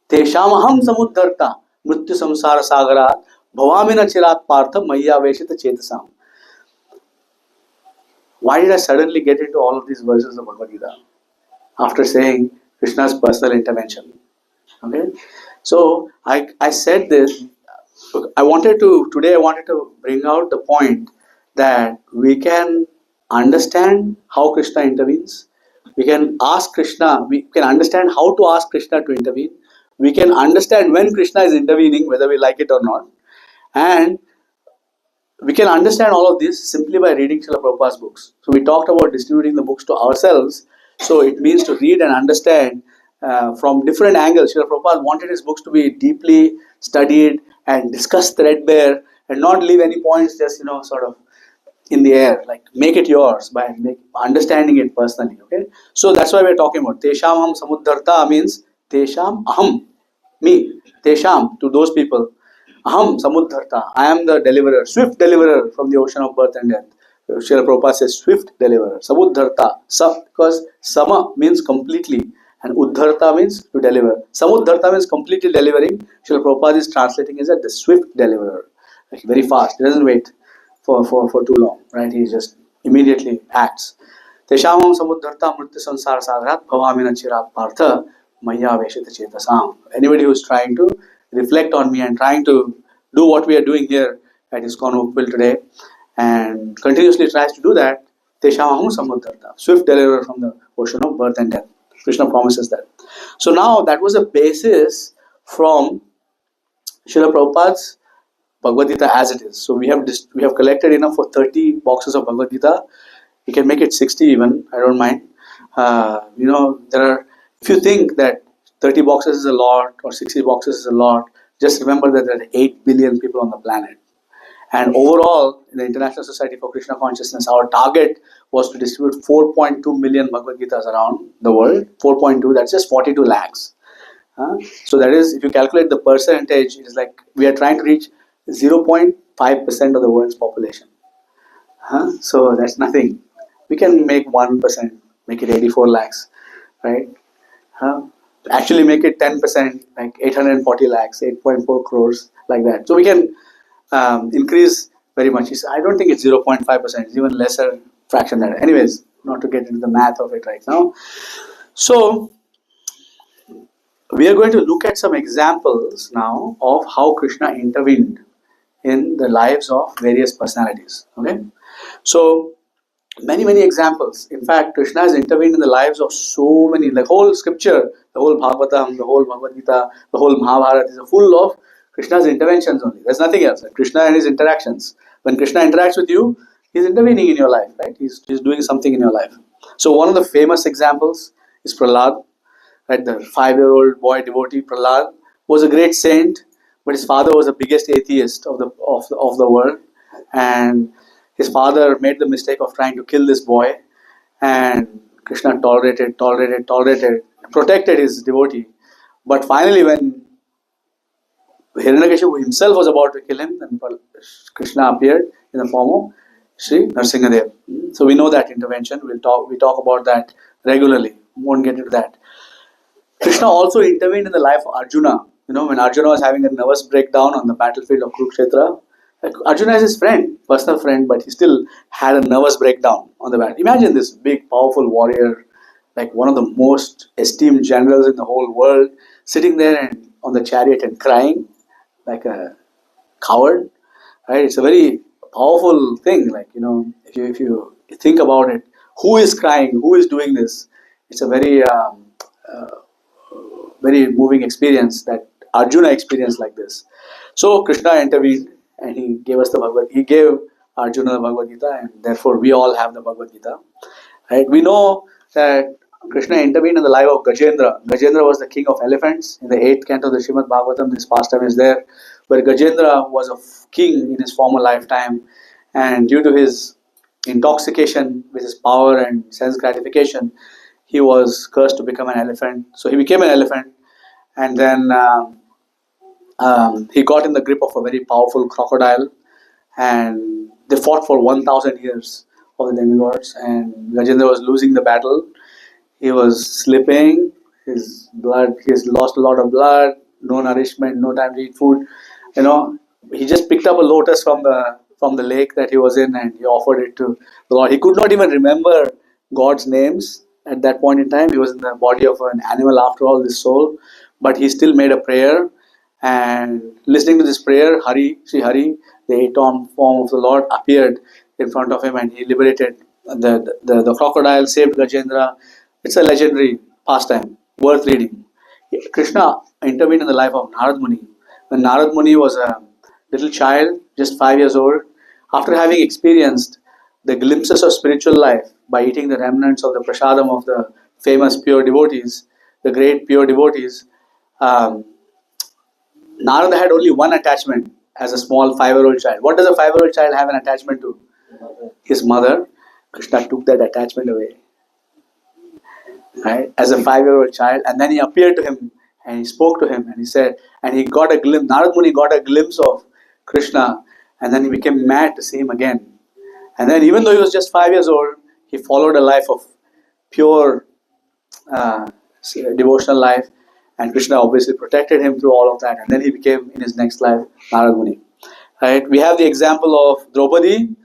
Tesham aham samudharta mrityu samsara sagarat bhavamina chirat partha maya veshita chetasam. Why did I suddenly get into all of these verses of Bhagavad Gita after saying Krishna's personal intervention? Okay, so I said this. Today I wanted to bring out the point that we can understand how Krishna intervenes. We can ask Krishna. We can understand how to ask Krishna to intervene. We can understand when Krishna is intervening, whether we like it or not, and we can understand all of this simply by reading Srila Prabhupada's books. So we talked about distributing the books to ourselves. So it means to read and understand from different angles. Srila Prabhupada wanted his books to be deeply studied and discussed threadbare and not leave any points just, sort of in the air. Like make it yours by understanding it personally. Okay. So that's why we're talking about Tesham Aham Samudharta means Tesham Aham, me, Tesham, to those people. Aham Samudharta, I am the deliverer, swift deliverer from the ocean of birth and death. Srila Prabhupada says swift deliverer. Samudharta, because Sama means completely and Uddharta means to deliver. Samudharta means completely delivering. Srila Prabhupada is translating as the swift deliverer. Like very fast, he doesn't wait for too long, right? He just immediately acts. Teshamam samudharta mrityu samsara sagarat bhavamina chirat partha maya veshita chetasam. Anybody who is trying to reflect on me and trying to do what we are doing here at ISKCON Oakville today and continuously tries to do that, Teshamam samudharta, swift deliverer from the ocean of birth and death. Krishna promises that. So now that was a basis from Srila Prabhupada's Bhagavad Gita as it is. So we have collected enough for 30 boxes of Bhagavad Gita. We can make it 60 even. I don't mind. If you think that 30 boxes is a lot or 60 boxes is a lot, just remember that there are 8 billion people on the planet. And overall, in the International Society for Krishna Consciousness, our target was to distribute 4.2 million Bhagavad Gitas around the world. 4.2, that's just 42 lakhs. So that is, if you calculate the percentage, it is like we are trying to reach 0.5% of the world's population. So that's nothing. We can make 1%, make it 84 lakhs, right? Actually make it 10%, like 840 lakhs, 8.4 crores, like that. So we can increase very much. I don't think it's 0.5%, it's even lesser fraction than that. Anyways, not to get into the math of it right now. So we are going to look at some examples now of how Krishna intervened in the lives of various personalities. Okay, so many examples. In fact, Krishna has intervened in the lives of so many. The whole scripture, the whole Bhagavatam, the whole Bhagavad Gita, the whole Mahabharata is full of Krishna's interventions only. There's nothing else. Krishna and his interactions. When Krishna interacts with you, he's intervening in your life, right? He's doing something in your life. So one of the famous examples is Prahlad. Right, the 5-year-old boy devotee Prahlad was a great saint, but his father was the biggest atheist of the world, and his father made the mistake of trying to kill this boy, and Krishna tolerated, protected his devotee. But finally, when Hiranyakashipu himself was about to kill him, then Krishna appeared in the form of Sri Nrsimhadev. So we know that intervention. We talk about that regularly. Won't get into that. Krishna also intervened in the life of Arjuna. When Arjuna was having a nervous breakdown on the battlefield of Kurukshetra, Like Arjuna is his friend, personal friend, but he still had a nervous breakdown on the battle. Imagine this big, powerful warrior, like one of the most esteemed generals in the whole world, sitting there and on the chariot and crying like a coward. Right? It's a very powerful thing. Like if you think about it, who is crying? Who is doing this? It's a very moving experience that Arjuna experienced like this. So Krishna intervened and he gave us the Bhagavad. He gave Arjuna the Bhagavad Gita, and therefore we all have the Bhagavad Gita. Right? We know that Krishna intervened in the life of Gajendra. Gajendra was the king of elephants. In the 8th canto of the Srimad Bhagavatam, this pastime is there, where Gajendra was a king in his former lifetime, and due to his intoxication with his power and sense gratification, he was cursed to become an elephant. So he became an elephant, and then he got in the grip of a very powerful crocodile, and they fought for 1,000 years of the demigods, and Gajendra was losing the battle. He was slipping, he has lost a lot of blood, no nourishment, no time to eat food. He just picked up a lotus from the lake that he was in, and he offered it to the Lord. He could not even remember God's names at that point in time. He was in the body of an animal after all, this soul, but he still made a prayer, and listening to this prayer, Sri Hari, the 8-armed form of the Lord, appeared in front of him, and he liberated the crocodile, saved Gajendra. It's a legendary pastime, worth reading. Krishna intervened in the life of Narad Muni. When Narad Muni was a little child, just 5 years old, after having experienced the glimpses of spiritual life by eating the remnants of the prasadam of the famous pure devotees, the great pure devotees, Narada had only one attachment as a small 5-year-old child. What does a 5-year-old child have an attachment to? His mother. Krishna took that attachment away. Right? As a 5-year-old child, and then he appeared to him and he spoke to him and he said, and he got a glimpse, Narad Muni got a glimpse of Krishna, and then he became mad to see him again. And then even though he was just 5 years old, he followed a life of pure devotional life, and Krishna obviously protected him through all of that, and then he became in his next life Narad Muni. Right? We have the example of Draupadi,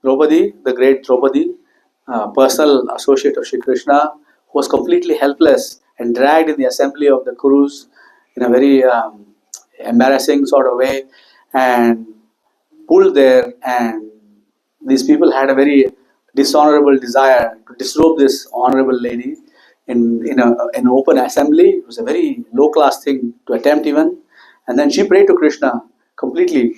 the great Draupadi, personal associate of Shri Krishna, who was completely helpless and dragged in the assembly of the Kurus in a very embarrassing sort of way, and pulled there, and these people had a very dishonorable desire to disrobe this honorable lady in an open assembly. It was a very low class thing to attempt even, and then she prayed to Krishna completely,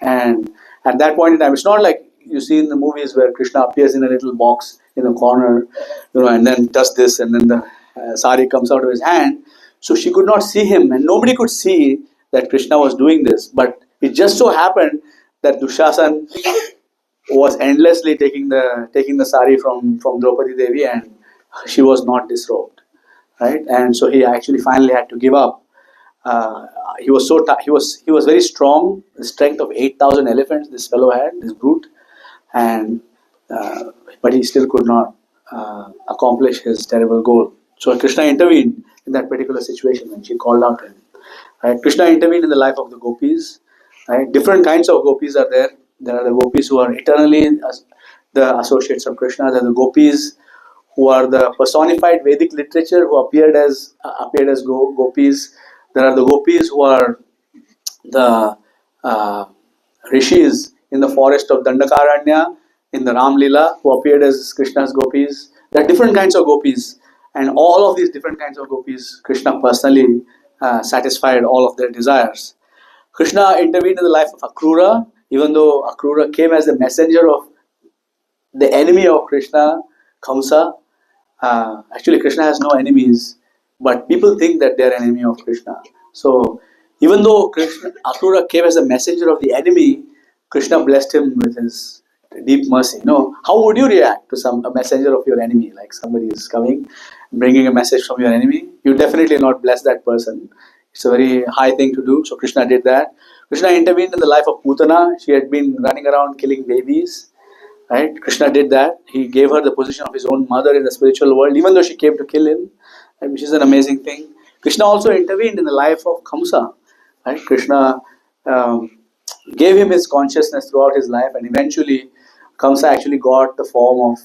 and at that point in time, it's not like you see in the movies where Krishna appears in a little box in the corner, and then does this, and then the sari comes out of his hand. So she could not see him, and nobody could see that Krishna was doing this. But it just so happened that Dushasan was endlessly taking the sari from Draupadi Devi, and she was not disrobed, right? And so he actually finally had to give up. He was he was very strong, the strength of 8,000 elephants this fellow had, this brute, and but he still could not accomplish his terrible goal. So Krishna intervened in that particular situation when she called out to him. Right? Krishna intervened in the life of the gopis. Right? Different kinds of gopis are there. There are the gopis who are eternally the associates of Krishna. There are the gopis who are the personified Vedic literature who appeared as gopis. There are the gopis who are the rishis in the forest of Dandakaranya in the Ram Lila who appeared as Krishna's gopis. There are different kinds of gopis, and all of these different kinds of gopis, Krishna personally satisfied all of their desires. Krishna intervened in the life of Akrura, even though Akrura came as the messenger of the enemy of Krishna, Kamsa. Actually, Krishna has no enemies, but people think that they are an enemy of Krishna. So, even though Akrura came as a messenger of the enemy, Krishna blessed him with his deep mercy. How would you react to a messenger of your enemy? Like somebody is coming, bringing a message from your enemy. You definitely not bless that person. It's a very high thing to do. So Krishna did that. Krishna intervened in the life of Putana. She had been running around killing babies. Right? Krishna did that. He gave her the position of his own mother in the spiritual world, even though she came to kill him, which is an amazing thing. Krishna also intervened in the life of Kamsa. Right? Krishna gave him his consciousness throughout his life, and eventually Kamsa actually got the form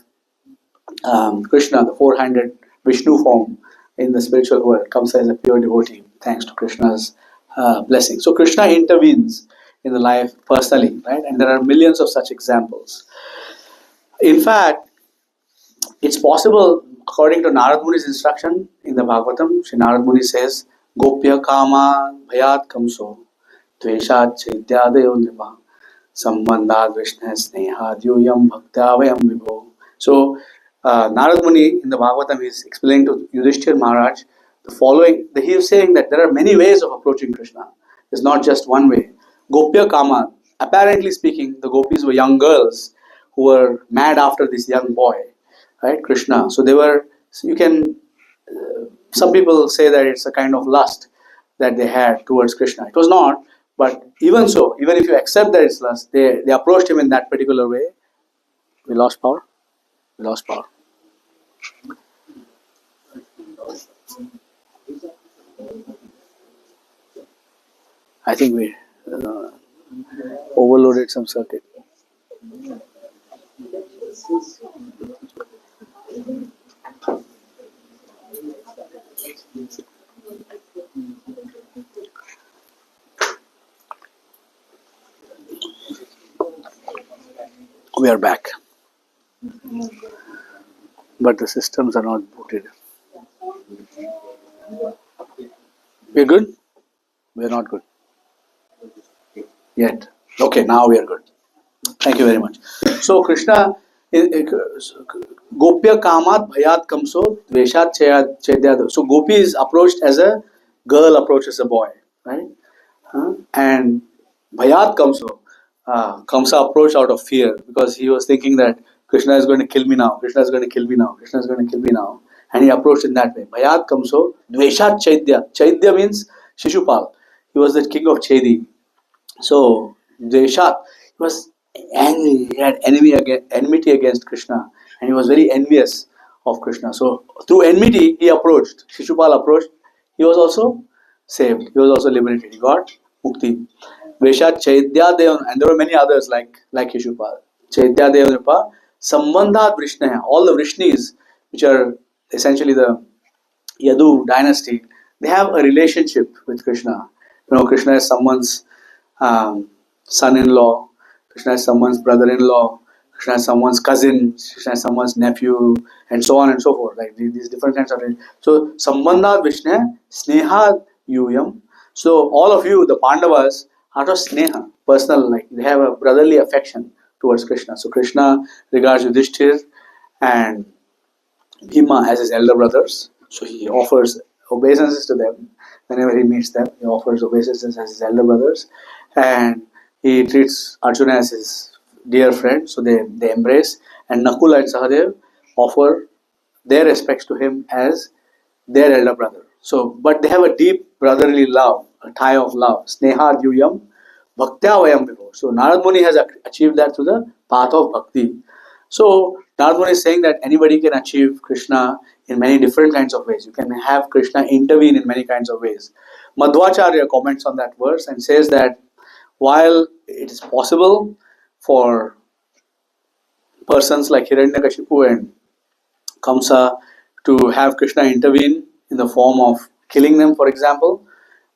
of Krishna, the four-handed Vishnu form in the spiritual world. Kamsa is a pure devotee thanks to Krishna's blessing. So Krishna intervenes in the life personally, right? And there are millions of such examples. In fact, it's possible, according to Narad Muni's instruction in the Bhagavatam, Sri Narad Muni says, Gopya kama bhayat kamso dveshat chaityadayo nipa sambandhad vishne snehad yuyam bhaktavayam vibho. So, Narad Muni in the Bhagavatam is explaining to Yudhishthir Maharaj the following. He is saying that there are many ways of approaching Krishna. There's not just one way. Gopya kama, apparently speaking, the gopis were young girls who were mad after this young boy, right, Krishna. So they were, so you can, some people say that it's a kind of lust that they had towards Krishna. It was not, but even so, even if you accept that it's lust, they approached him in that particular way. We lost power? We lost power. I think we overloaded some circuit. We are back. But the systems are not booted. We're good? We're not good. Yet. Okay, now we are good. Thank you very much. So Krishna, Gopya kamat bhayat kamso dveshat chedyad. So Gopi is approached as a girl approaches a boy, right? And bhayat kamso, Kamsa approached out of fear because he was thinking that Krishna is going to kill me now, Krishna is going to kill me now, Krishna is going to kill me now. And he approached in that way. Bhayat kamso dveshat chaitya. Chaitya means Shishupal. He was the king of Chedi. So Dveshat, he was angry, he had enmity against Krishna, and he was very envious of Krishna. So through enmity, he approached, Shishupal approached, he was also saved, he was also liberated, he got mukti. Veshat Chaitya Devan, and there were many others like Shishupal. Chaitya Devan, Sambandhat Vrishna, all the Vrishnis, which are essentially the Yadu dynasty, they have a relationship with Krishna. You know, Krishna is someone's son-in-law, Krishna is someone's brother-in-law, Krishna is someone's cousin, Krishna is someone's nephew, and so on and so forth. Like these different kinds of. So, Sambandhat Vishnu, Sneha Yuyam. So, all of you, the Pandavas, out of Sneha, personal, like they have a brotherly affection towards Krishna. So, Krishna regards Yudhishthir and Bhima as his elder brothers. So, he offers obeisances to them. Whenever he meets them, he offers obeisances as his elder brothers. And he treats Arjuna as his dear friend, so they embrace. And Nakula and Sahadev offer their respects to him as their elder brother. So, but they have a deep brotherly love, a tie of love. Sneha Dhyuyam Bhaktya Vayam Vibho. So, Narad Muni has achieved that through the path of bhakti. So, Narad Muni is saying that anybody can achieve Krishna in many different kinds of ways. You can have Krishna intervene in many kinds of ways. Madhvacharya comments on that verse and says that while it is possible for persons like Hiranyakashipu and Kamsa to have Krishna intervene in the form of killing them, for example,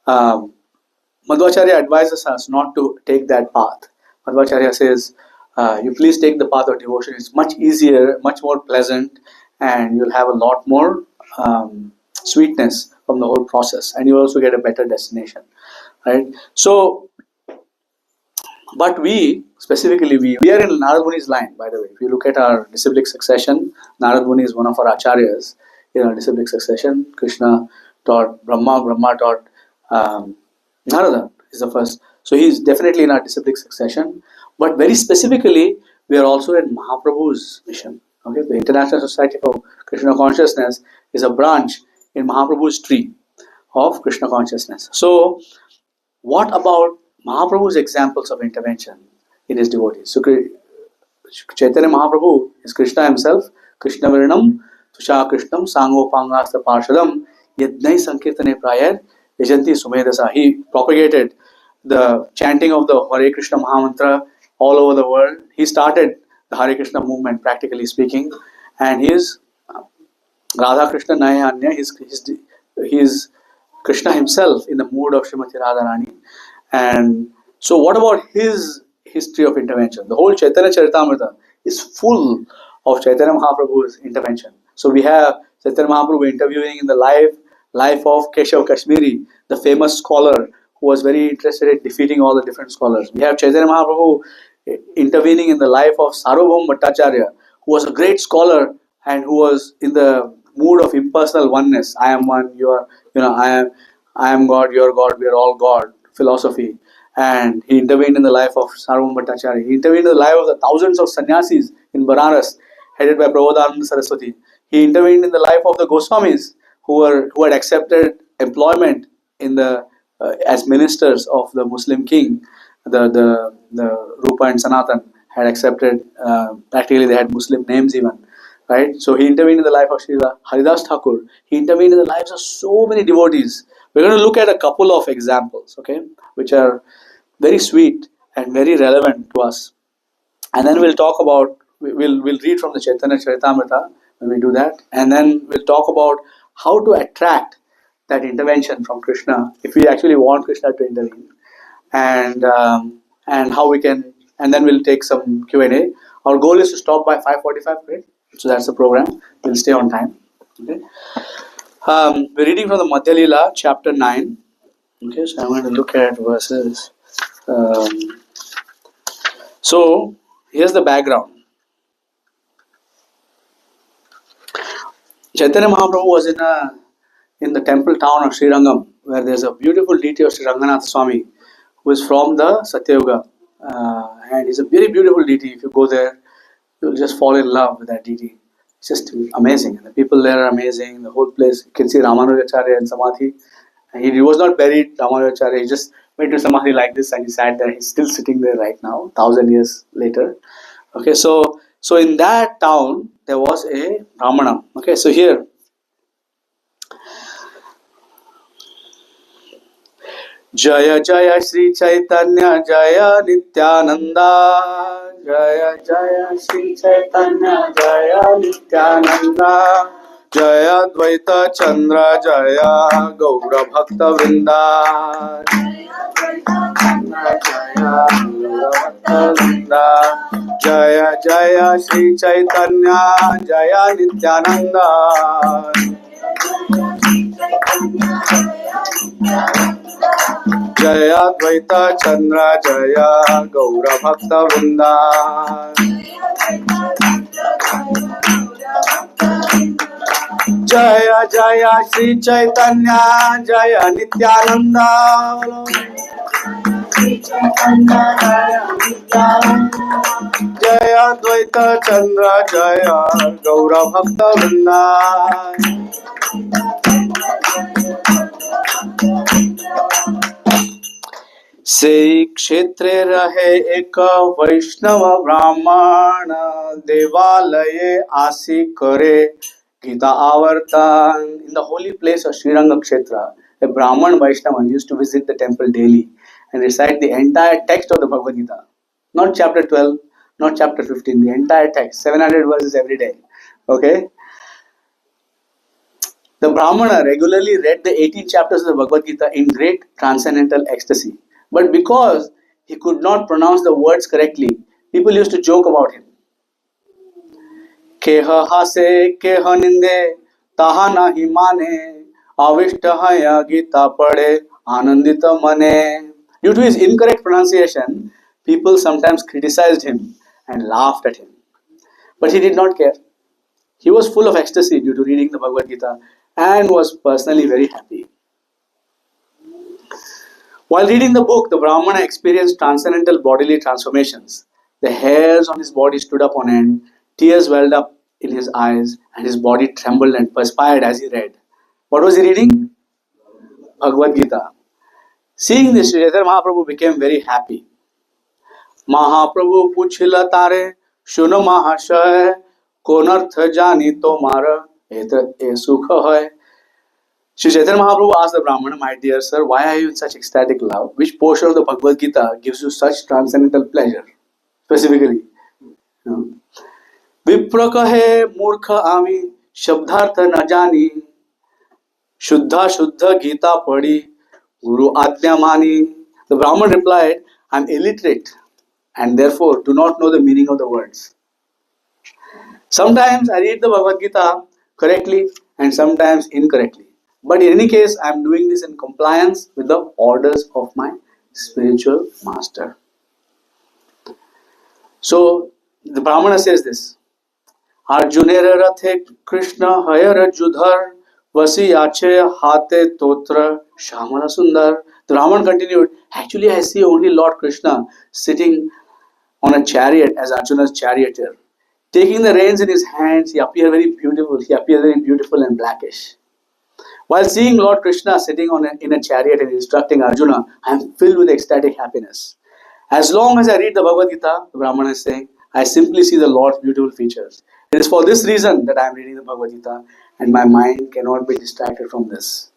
Madhvacharya advises us not to take that path. Madhvacharya says, you please take the path of devotion. It's much easier, much more pleasant, and you'll have a lot more sweetness from the whole process, and you also get a better destination, right? So, but we, specifically we are in Narad Muni's line, by the way. If you look at our disciplic succession, Narad Muni is one of our acharyas in our disciplic succession. Krishna taught Brahma, Brahma taught Narada is the first. So he is definitely in our disciplic succession. But very specifically, we are also in Mahaprabhu's mission. Okay, the International Society for Krishna Consciousness is a branch in Mahaprabhu's tree of Krishna consciousness. So, what about Mahaprabhu's examples of intervention in his devotees? So, Chaitanya Mahaprabhu is Krishna himself. Krishna Virinam, Tusha Krishnam, Sangopangastra Parshadam, Yadnai Sankirtane Prayar, Yajanti Sumedasa. He propagated the chanting of the Hare Krishna Mahamantra all over the world. He started the Hare Krishna movement, practically speaking, and he is Radha Krishna Nayanya. He's Krishna himself in the mood of Srimati Radharani. And so, what about his history of intervention? The whole Chaitanya Charitamrita is full of Chaitanya Mahaprabhu's intervention. So, we have Chaitanya Mahaprabhu interviewing in the life of Keshav Kashmiri, the famous scholar who was very interested in defeating all the different scholars. We have Chaitanya Mahaprabhu intervening in the life of Sarvabhauma Bhattacharya, who was a great scholar and who was in the mood of impersonal oneness. I am one, you are, I am God, you are God, we are all God philosophy. And he intervened in the life of Sarvabhauma Bhattacharya. He intervened in the life of the thousands of sannyasis in Banaras, headed by Prabodhananda Saraswati. He intervened in the life of the Goswamis, who had accepted employment in the as ministers of the Muslim king. The Rupa and Sanatan had accepted. Practically, they had Muslim names even. Right? So he intervened in the life of Srila Haridas Thakur. He intervened in the lives of so many devotees. We're going to look at a couple of examples, okay, which are very sweet and very relevant to us. And then we'll talk about, we'll read from the Chaitanya Charitamrita when we do that. And then we'll talk about how to attract that intervention from Krishna if we actually want Krishna to intervene. And how we can, and then we'll take some Q&A. Our goal is to stop by 5:45, right? So that's the program. We'll stay on time. Okay. We're reading from the Madhya Leela, chapter 9. Okay, so I'm going to look at verses. So here's the background. Chaitanya Mahaprabhu was in the temple town of Srirangam, where there's a beautiful deity of Sri Ranganath Swami, who is from the Satyayuga. And he's a very beautiful deity. If you go there, you'll just fall in love with that deity. It's just amazing. And the people there are amazing. The whole place, you can see Ramanujacharya and Samadhi. And he was not buried, Ramanujacharya. He just went to Samadhi like this and he sat there. He's still sitting there right now, 1,000 years later. Okay, so in that town, there was a Brahmana. Okay, so here, Jaya Jaya Sri Chaitanya Jaya Nityananda, Jaya Jaya Sri Chaitanya Jaya Nityananda, Jaya Dvaita Chandra Jaya Gaura Bhakta Vrinda, Jaya Gaura Bhakta Vrinda, Jaya Jaya Sri Chaitanya Jaya Nityananda, Jaya Dvaita Chandra Jaya Gaura Bhakta Vrinda, Jaya Jaya Sri Chaitanya Jaya Nityananda, Jaya Dvaita Chandra Jaya Gaura Bhakta Vrinda. से क्षेत्रे रहे एक वैष्णव ब्राह्मण देवालये आसी करे गीता आवर्तन. In the holy place of Sriranga Kshetra, a Brahman Vaishnava used to visit the temple daily and recite the entire text of the Bhagavad Gita. Not chapter 12, not chapter 15, the entire text, 700 verses every day. Okay? The Brahmana regularly read the 18 chapters of the Bhagavad Gita in great transcendental ecstasy. But because he could not pronounce the words correctly, people used to joke about him. Keha hase, keha ninde, taha nahi mane, avishta haya gita pade, anandita mane. Due to his incorrect pronunciation, people sometimes criticized him and laughed at him. But he did not care. He was full of ecstasy due to reading the Bhagavad Gita and was personally very happy. While reading the book, the Brahmana experienced transcendental bodily transformations. The hairs on his body stood up on end, tears welled up in his eyes, and his body trembled and perspired as he read. What was he reading? Bhagavad Gita. Seeing this, Chaitanya Mahaprabhu became very happy. Mahaprabhu puchila tare, shuno mahashaya, konarth jani tomara, etat e sukha hai. Sri Chaitanya Mahaprabhu asked the Brahmana, my dear sir, why are you in such ecstatic love? Which portion of the Bhagavad Gita gives you such transcendental pleasure? Specifically. विप्र कहे मूर्ख आमी शब्दार्थ न जानी शुद्धा शुद्ध गीता पढ़ी guru आज्ञा मानी. The Brahman replied, I am illiterate and therefore do not know the meaning of the words. Sometimes I read the Bhagavad Gita correctly and sometimes incorrectly. But in any case, I am doing this in compliance with the orders of my spiritual master. So the Brahmana says this. Arjunera rathe Krishna hayar judhar vasi ache hate totra shamala sundar. The Brahman continued, actually I see only Lord Krishna sitting on a chariot as Arjuna's charioteer. Taking the reins in his hands, he appeared very beautiful and blackish. While seeing Lord Krishna sitting in a chariot and instructing Arjuna, I am filled with ecstatic happiness. As long as I read the Bhagavad Gita, the Brahmana is saying, I simply see the Lord's beautiful features. It is for this reason that I am reading the Bhagavad Gita and my mind cannot be distracted from this.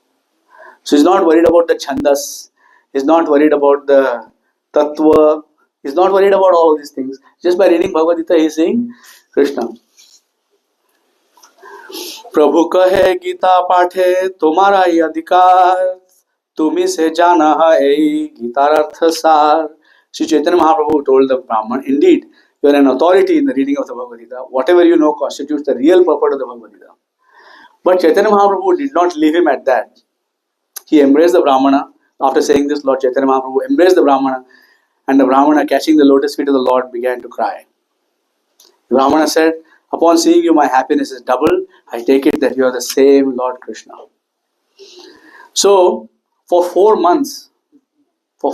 So he's not worried about the chandas, he's not worried about the tattva, he's not worried about all of these things. Just by reading Bhagavad Gita, he's saying Krishna. प्रभु कहे गीता पाठे तुम्हारा ही अधिकार तुम्ही से जाना है गीतार्थ सार. Sri Chaitanya Mahaprabhu told the Brahman, indeed, you are an authority in the reading of the Bhagavad Gita. Whatever you know constitutes the real purport of the Bhagavad Gita. But Chaitanya Mahaprabhu did not leave him at that. He embraced the Brahmana. After saying this, Lord Chaitanya Mahaprabhu embraced the Brahmana, and the Brahmana, catching the lotus feet of the Lord, began to cry. The Brahmana said, upon seeing you, my happiness is doubled. I take it that you are the same Lord Krishna. So, for 4 months of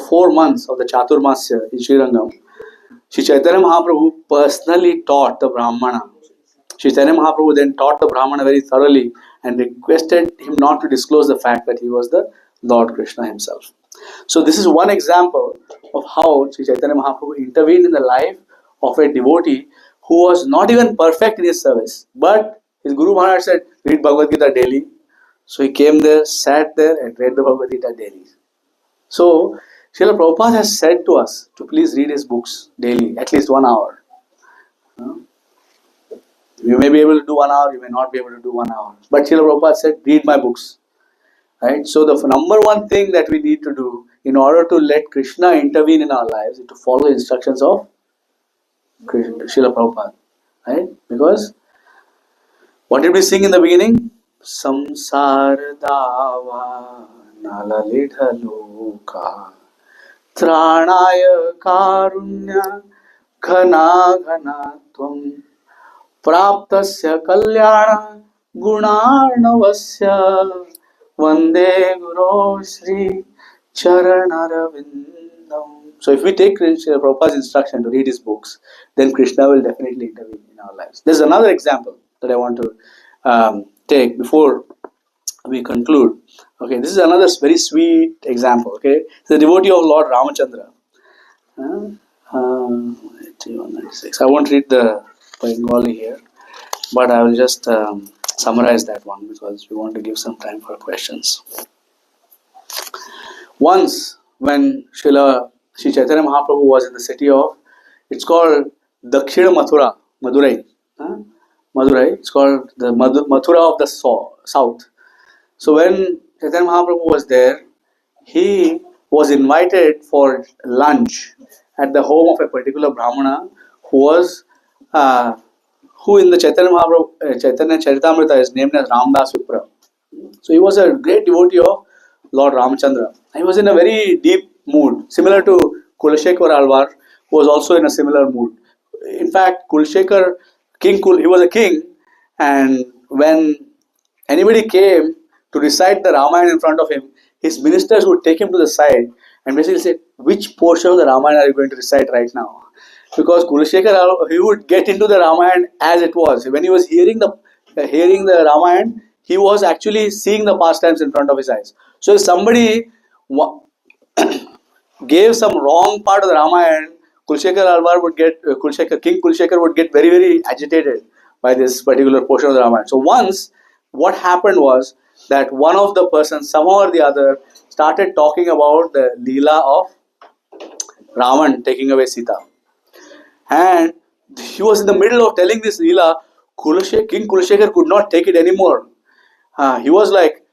the Chaturmasya in Srirangam, Sri Chaitanya Mahaprabhu personally taught the Brahmana. Sri Chaitanya Mahaprabhu then taught the Brahmana very thoroughly and requested him not to disclose the fact that he was the Lord Krishna himself. So this is one example of how Sri Chaitanya Mahaprabhu intervened in the life of a devotee who was not even perfect in his service. But his Guru Maharaj said, read Bhagavad Gita daily. So he came there, sat there and read the Bhagavad Gita daily. So Srila Prabhupada has said to us to please read his books daily, at least 1 hour. You may be able to do 1 hour, you may not be able to do 1 hour. But Srila Prabhupada said, read my books. Right? So the number one thing that we need to do in order to let Krishna intervene in our lives is to follow the instructions of Srila Prabhupada. Right? Because what did we sing in the beginning? Samsar dava nalalidha loka Tranaya karunya ghana ghana tvam praptasya kalyana gunarnavasya vande guru Sri charanarvindam. So if we take Srila Prabhupada's instruction to read his books, then Krishna will definitely intervene in our lives. There's another example that I want to take before we conclude. Okay, this is another very sweet example. Okay, it's the devotee of Lord Ramachandra. 8196. I won't read the Bengali here, but I will just summarize that one because we want to give some time for questions. Once, when Sri Chaitanya Mahaprabhu was in the city of, it's called Dakshina Mathura, Madurai. Madurai, it's called the Mathura of the south. So when Chaitanya Mahaprabhu was there, he was invited for lunch at the home of a particular Brahmana who in the Chaitanya Charitamrita is named as Ramdas Vipra. So he was a great devotee of Lord Ramachandra. He was in a very deep mood, similar to Kulashekar Alvar, who was also in a similar mood. In fact, Kulashekar, he was a king, and when anybody came to recite the Ramayana in front of him, his ministers would take him to the side and basically say, which portion of the Ramayana are you going to recite right now? Because Kulashekar, he would get into the Ramayana as it was. When he was hearing the Ramayana, he was actually seeing the pastimes in front of his eyes. So if somebody gave some wrong part of the Ramayana, Kulashekar Alvar would get, King Kulashekar would get very, very agitated by this particular portion of the Ramayana. So once, what happened was that one of the persons, somehow or the other, started talking about the Leela of Ravan taking away Sita. And he was in the middle of telling this Leela. King Kulashekar could not take it anymore. He was like,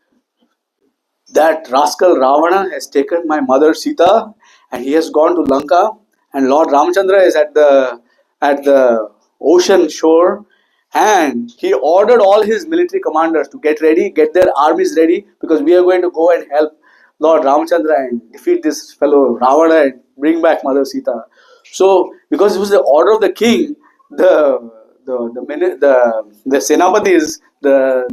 that rascal Ravana has taken my mother Sita and he has gone to Lanka, and Lord Ramchandra is at the ocean shore, and he ordered all his military commanders to get ready, get their armies ready, because we are going to go and help Lord Ramchandra and defeat this fellow Ravana and bring back Mother Sita. So, because it was the order of the king, the Senapatis, the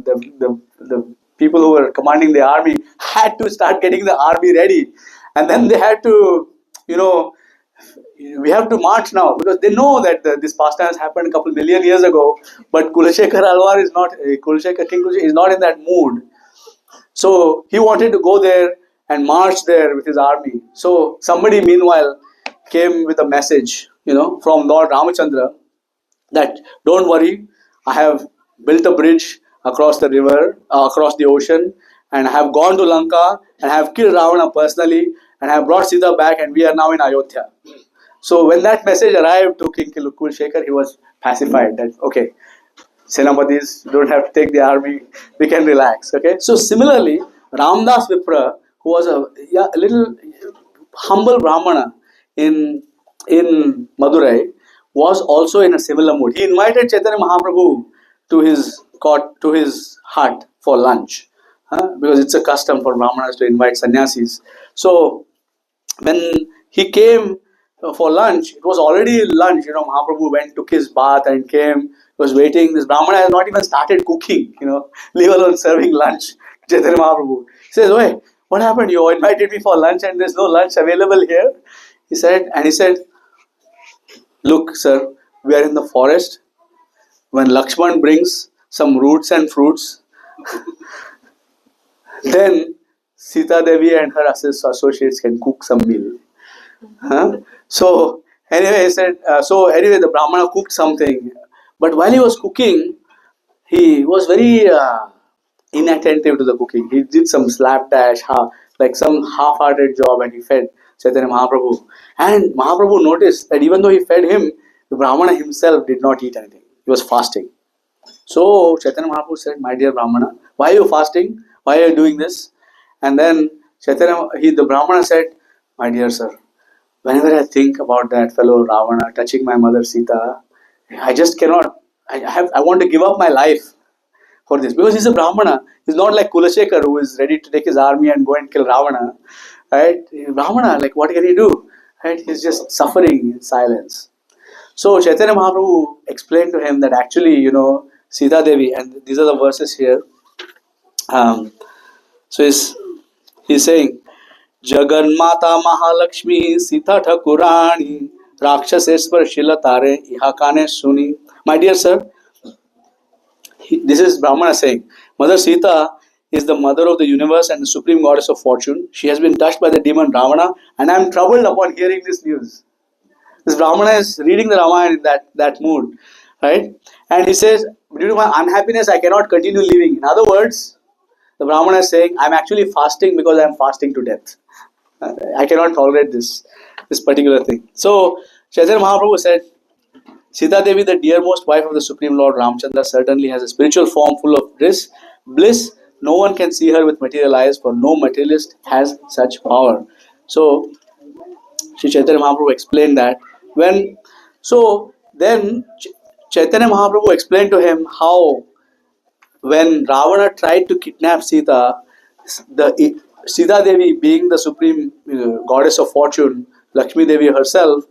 people who were commanding the army had to start getting the army ready, and then they had to, we have to march now, because they know that this pastime happened a couple million years ago, but Kulashekar Alwar is not, King Kulashekar is not in that mood. So he wanted to go there and march there with his army. So somebody meanwhile came with a message, from Lord Ramachandra, that don't worry, I have built a bridge across the river, across the ocean, and I have gone to Lanka and I have killed Ravana personally and I have brought Sita back, and we are now in Ayodhya. So when that message arrived to King Kulashekar, he was pacified that, okay, Senapatis don't have to take the army, we can relax. Okay. So similarly, Ramdas Vipra, who was a little humble Brahmana in Madurai, was also in a similar mood. He invited Chaitanya Mahaprabhu to his court, to his hut for lunch, because it's a custom for Brahmanas to invite sannyasis. So when he came for lunch, it was already lunch. Mahaprabhu went, took his bath and came, was waiting. This Brahmana has not even started cooking, leave alone serving lunch to Chaitanya Mahaprabhu. He says, "Wait, what happened? You invited me for lunch and there's no lunch available here?" He said, "Look, sir, we are in the forest. When Lakshman brings some roots and fruits, then Sita Devi and her associates can cook some meal." So anyway, he said, the Brahmana cooked something, but while he was cooking, he was very inattentive to the cooking. He did some slapdash, like some half-hearted job, and he fed Chaitanya Mahaprabhu. And Mahaprabhu noticed that even though he fed him, the Brahmana himself did not eat anything. He was fasting. So Chaitanya Mahaprabhu said, "My dear Brahmana, why are you fasting? Why are you doing this?" And then the Brahmana said, "My dear sir, whenever I think about that fellow Ravana touching my mother Sita, I just cannot. I want to give up my life for this, because he's a Brahmana. He's not like Kulashekar, who is ready to take his army and go and kill Ravana. Right? Brahmana, like, what can he do? Right? He's just suffering in silence." So Chaitanya Mahaprabhu explained to him that actually, Sita Devi, and these are the verses here. So he's saying, "Jaganmata Mahalakshmi Sita Thakurani Rakshaseswar Shilatare Ihakane Suni." My dear sir, this is Brahmana saying, Mother Sita is the mother of the universe and the supreme goddess of fortune. She has been touched by the demon Ravana, and I am troubled upon hearing this news. This Brahmana is reading the Ramayana in that mood, right? And he says, due to my unhappiness, I cannot continue living. In other words, the Brahmana is saying, I'm actually fasting because I am fasting to death. I cannot tolerate this particular thing. So Chaitanya Mahaprabhu said, Sita Devi, the dearmost wife of the Supreme Lord Ramchandra, certainly has a spiritual form full of bliss. No one can see her with material eyes, for no materialist has such power. So Sri Chaitanya Mahaprabhu explained that. Then Chaitanya Mahaprabhu explained to him how when Ravana tried to kidnap Sita, Sita Devi, being the supreme goddess of fortune, Lakshmi Devi herself,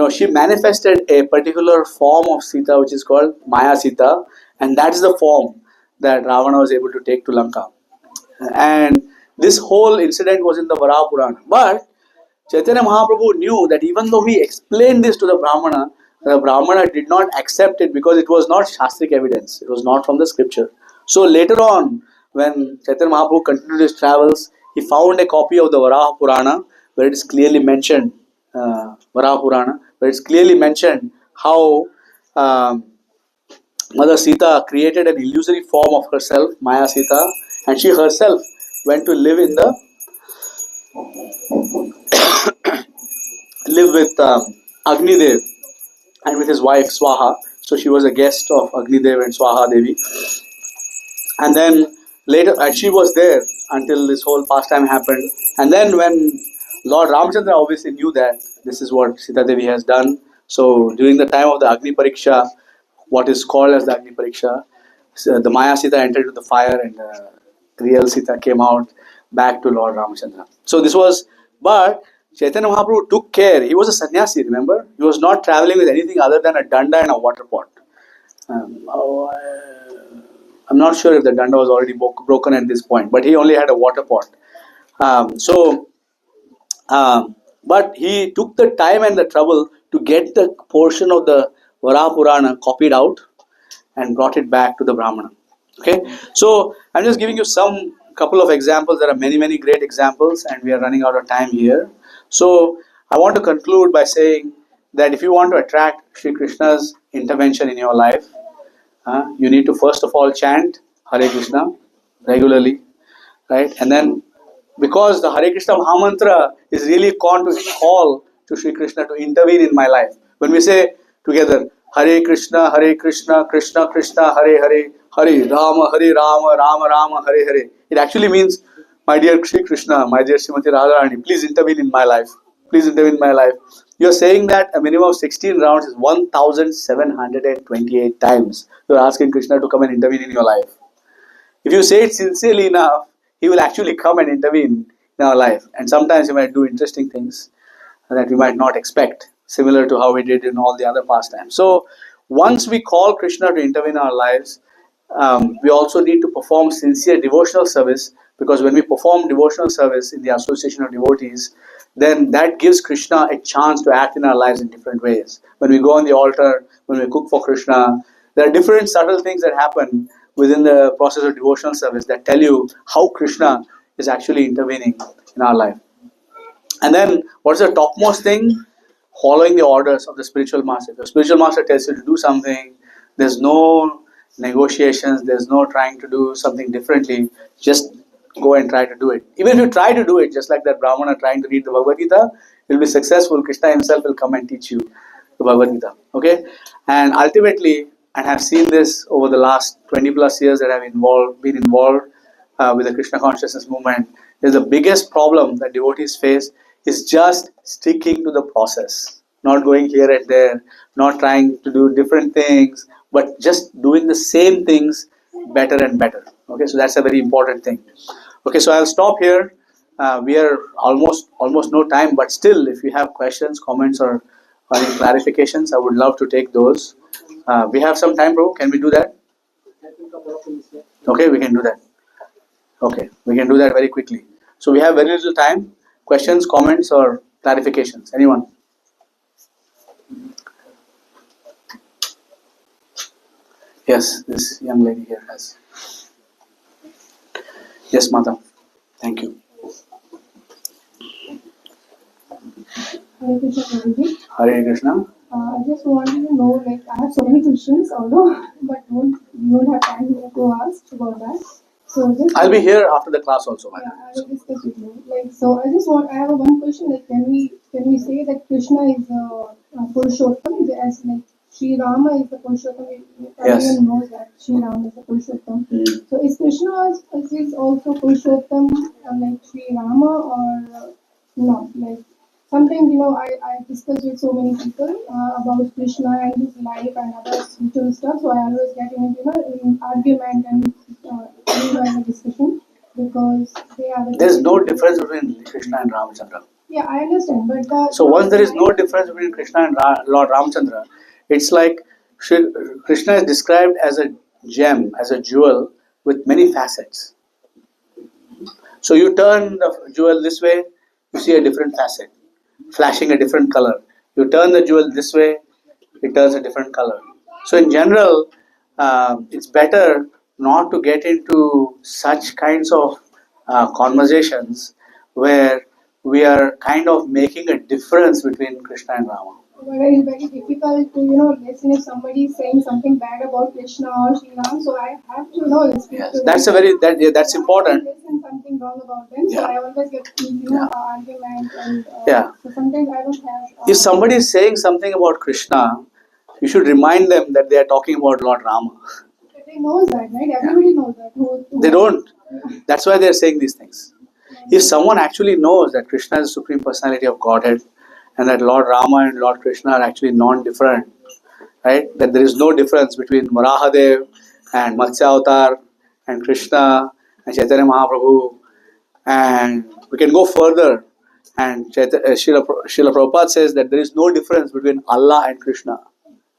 she manifested a particular form of Sita which is called Maya Sita, and that is the form that Ravana was able to take to Lanka. And this whole incident was in the Varaha Purana. But Chaitanya Mahaprabhu knew that even though he explained this to the Brahmana did not accept it because it was not Shastric evidence. It was not from the scripture. So later on, when Chaitanya Mahaprabhu continued his travels, he found a copy of the Varaha Purana where it is clearly mentioned, how Mother Sita created an illusory form of herself, Maya Sita, and she herself went to live with Agni Dev and with his wife Swaha. So she was a guest of Agni Dev and Swaha Devi. And then later, and she was there until this whole pastime happened. And then when Lord Ramchandra obviously knew that this is what Sita Devi has done. So during the time of the Agni Pariksha, what is called as the Agni Pariksha, so the Maya Sita entered into the fire and the real Sita came out back to Lord Ramchandra. So this was, but Chaitanya Mahaprabhu took care. He was a sannyasi, remember? He was not traveling with anything other than a danda and a water pot. I'm not sure if the danda was already broken at this point, but he only had a water pot. But he took the time and the trouble to get the portion of the Varaha Purana copied out and brought it back to the Brahmana. Okay, so I'm just giving you some couple of examples. There are many, many great examples, and we are running out of time here. So I want to conclude by saying that if you want to attract Sri Krishna's intervention in your life, you need to first of all chant Hare Krishna regularly, right? And then, because the Hare Krishna Mahamantra is really called to Sri Krishna to intervene in my life. When we say together, Hare Krishna, Krishna Krishna, Hare Hare, Hare Rama, Rama Rama, Hare Hare. It actually means, my dear Sri Krishna, my dear Srimati Radharani, please intervene in my life. Please intervene in my life. You're saying that a minimum of 16 rounds is 1,728 times. You're asking Krishna to come and intervene in your life. If you say it sincerely enough, he will actually come and intervene in our life. And sometimes he might do interesting things that we might not expect, similar to how we did in all the other pastimes. So once we call Krishna to intervene in our lives, we also need to perform sincere devotional service, because when we perform devotional service in the association of devotees, then that gives Krishna a chance to act in our lives in different ways. When we go on the altar, when we cook for Krishna, there are different subtle things that happen within the process of devotional service that tell you how Krishna is actually intervening in our life. And then, what is the topmost thing? Following the orders of the spiritual master. If the spiritual master tells you to do something, there's no negotiations, there's no trying to do something differently, just go and try to do it. Even if you try to do it, just like that Brahmana trying to read the Bhagavad Gita, you'll be successful. Krishna himself will come and teach you the Bhagavad Gita. Okay? And ultimately, and I've seen this over the last 20 plus years that I've been involved with the Krishna consciousness movement, is the biggest problem that devotees face is just sticking to the process, not going here and there, not trying to do different things, but just doing the same things better and better. Okay, so that's a very important thing. Okay, so I'll stop here. We are almost no time, but still, if you have questions, comments, or any clarifications, I would love to take those. We have some time, bro. Can we do that? Okay, we can do that. Okay, we can do that very quickly. So we have very little time. Questions, comments, or clarifications? Anyone? Yes, this young lady here has. Yes, Mata. Thank you. Hare Krishna, Prabhuji. Hare Krishna. I just wanted to know, like, I have so many questions, although, but we won't have time here to ask about that. So just I'll be here after the class also. yeah, I will discuss with you. Like, so I have one question. Like, can we say that Krishna is a Purushottam, as like Sri Rama is the Purushottam? Yes. Everyone knows that Sri Rama is the Purushottam. So is Krishna is also Purushottam like Sri Rama, or not? Like, sometimes, I discuss with so many people about Krishna and his life and other spiritual stuff. So I always get in argument and in discussion, because they are. There's no difference between Krishna and Ramchandra. Yeah, I understand, but So once there is no difference between Krishna and Lord Ramchandra, it's like Krishna is described as a gem, as a jewel with many facets. So you turn the jewel this way, you see a different facet, flashing a different color. You turn the jewel this way, it turns a different color. So in general, it's better not to get into such kinds of conversations where we are kind of making a difference between Krishna and Rama. very, very difficult to, listen if somebody is saying something bad about Krishna or Sri Ram. So I have to, listen Yes, to them. that's a very that's important. I listen something wrong about them, so Yeah. I always get, Yeah. argument and Yeah. so sometimes I don't have. If somebody is saying something about Krishna, you should remind them that they are talking about Lord Rama. They knows that, right? Everybody knows that. They don't. That's why they are saying these things. If someone actually knows that Krishna is the Supreme Personality of Godhead and that Lord Rama and Lord Krishna are actually non-different, right? That there is no difference between Varahadev and Matsya Avatar and Krishna and Chaitanya Mahaprabhu, and we can go further. And Srila Prabhupada says that there is no difference between Allah and Krishna.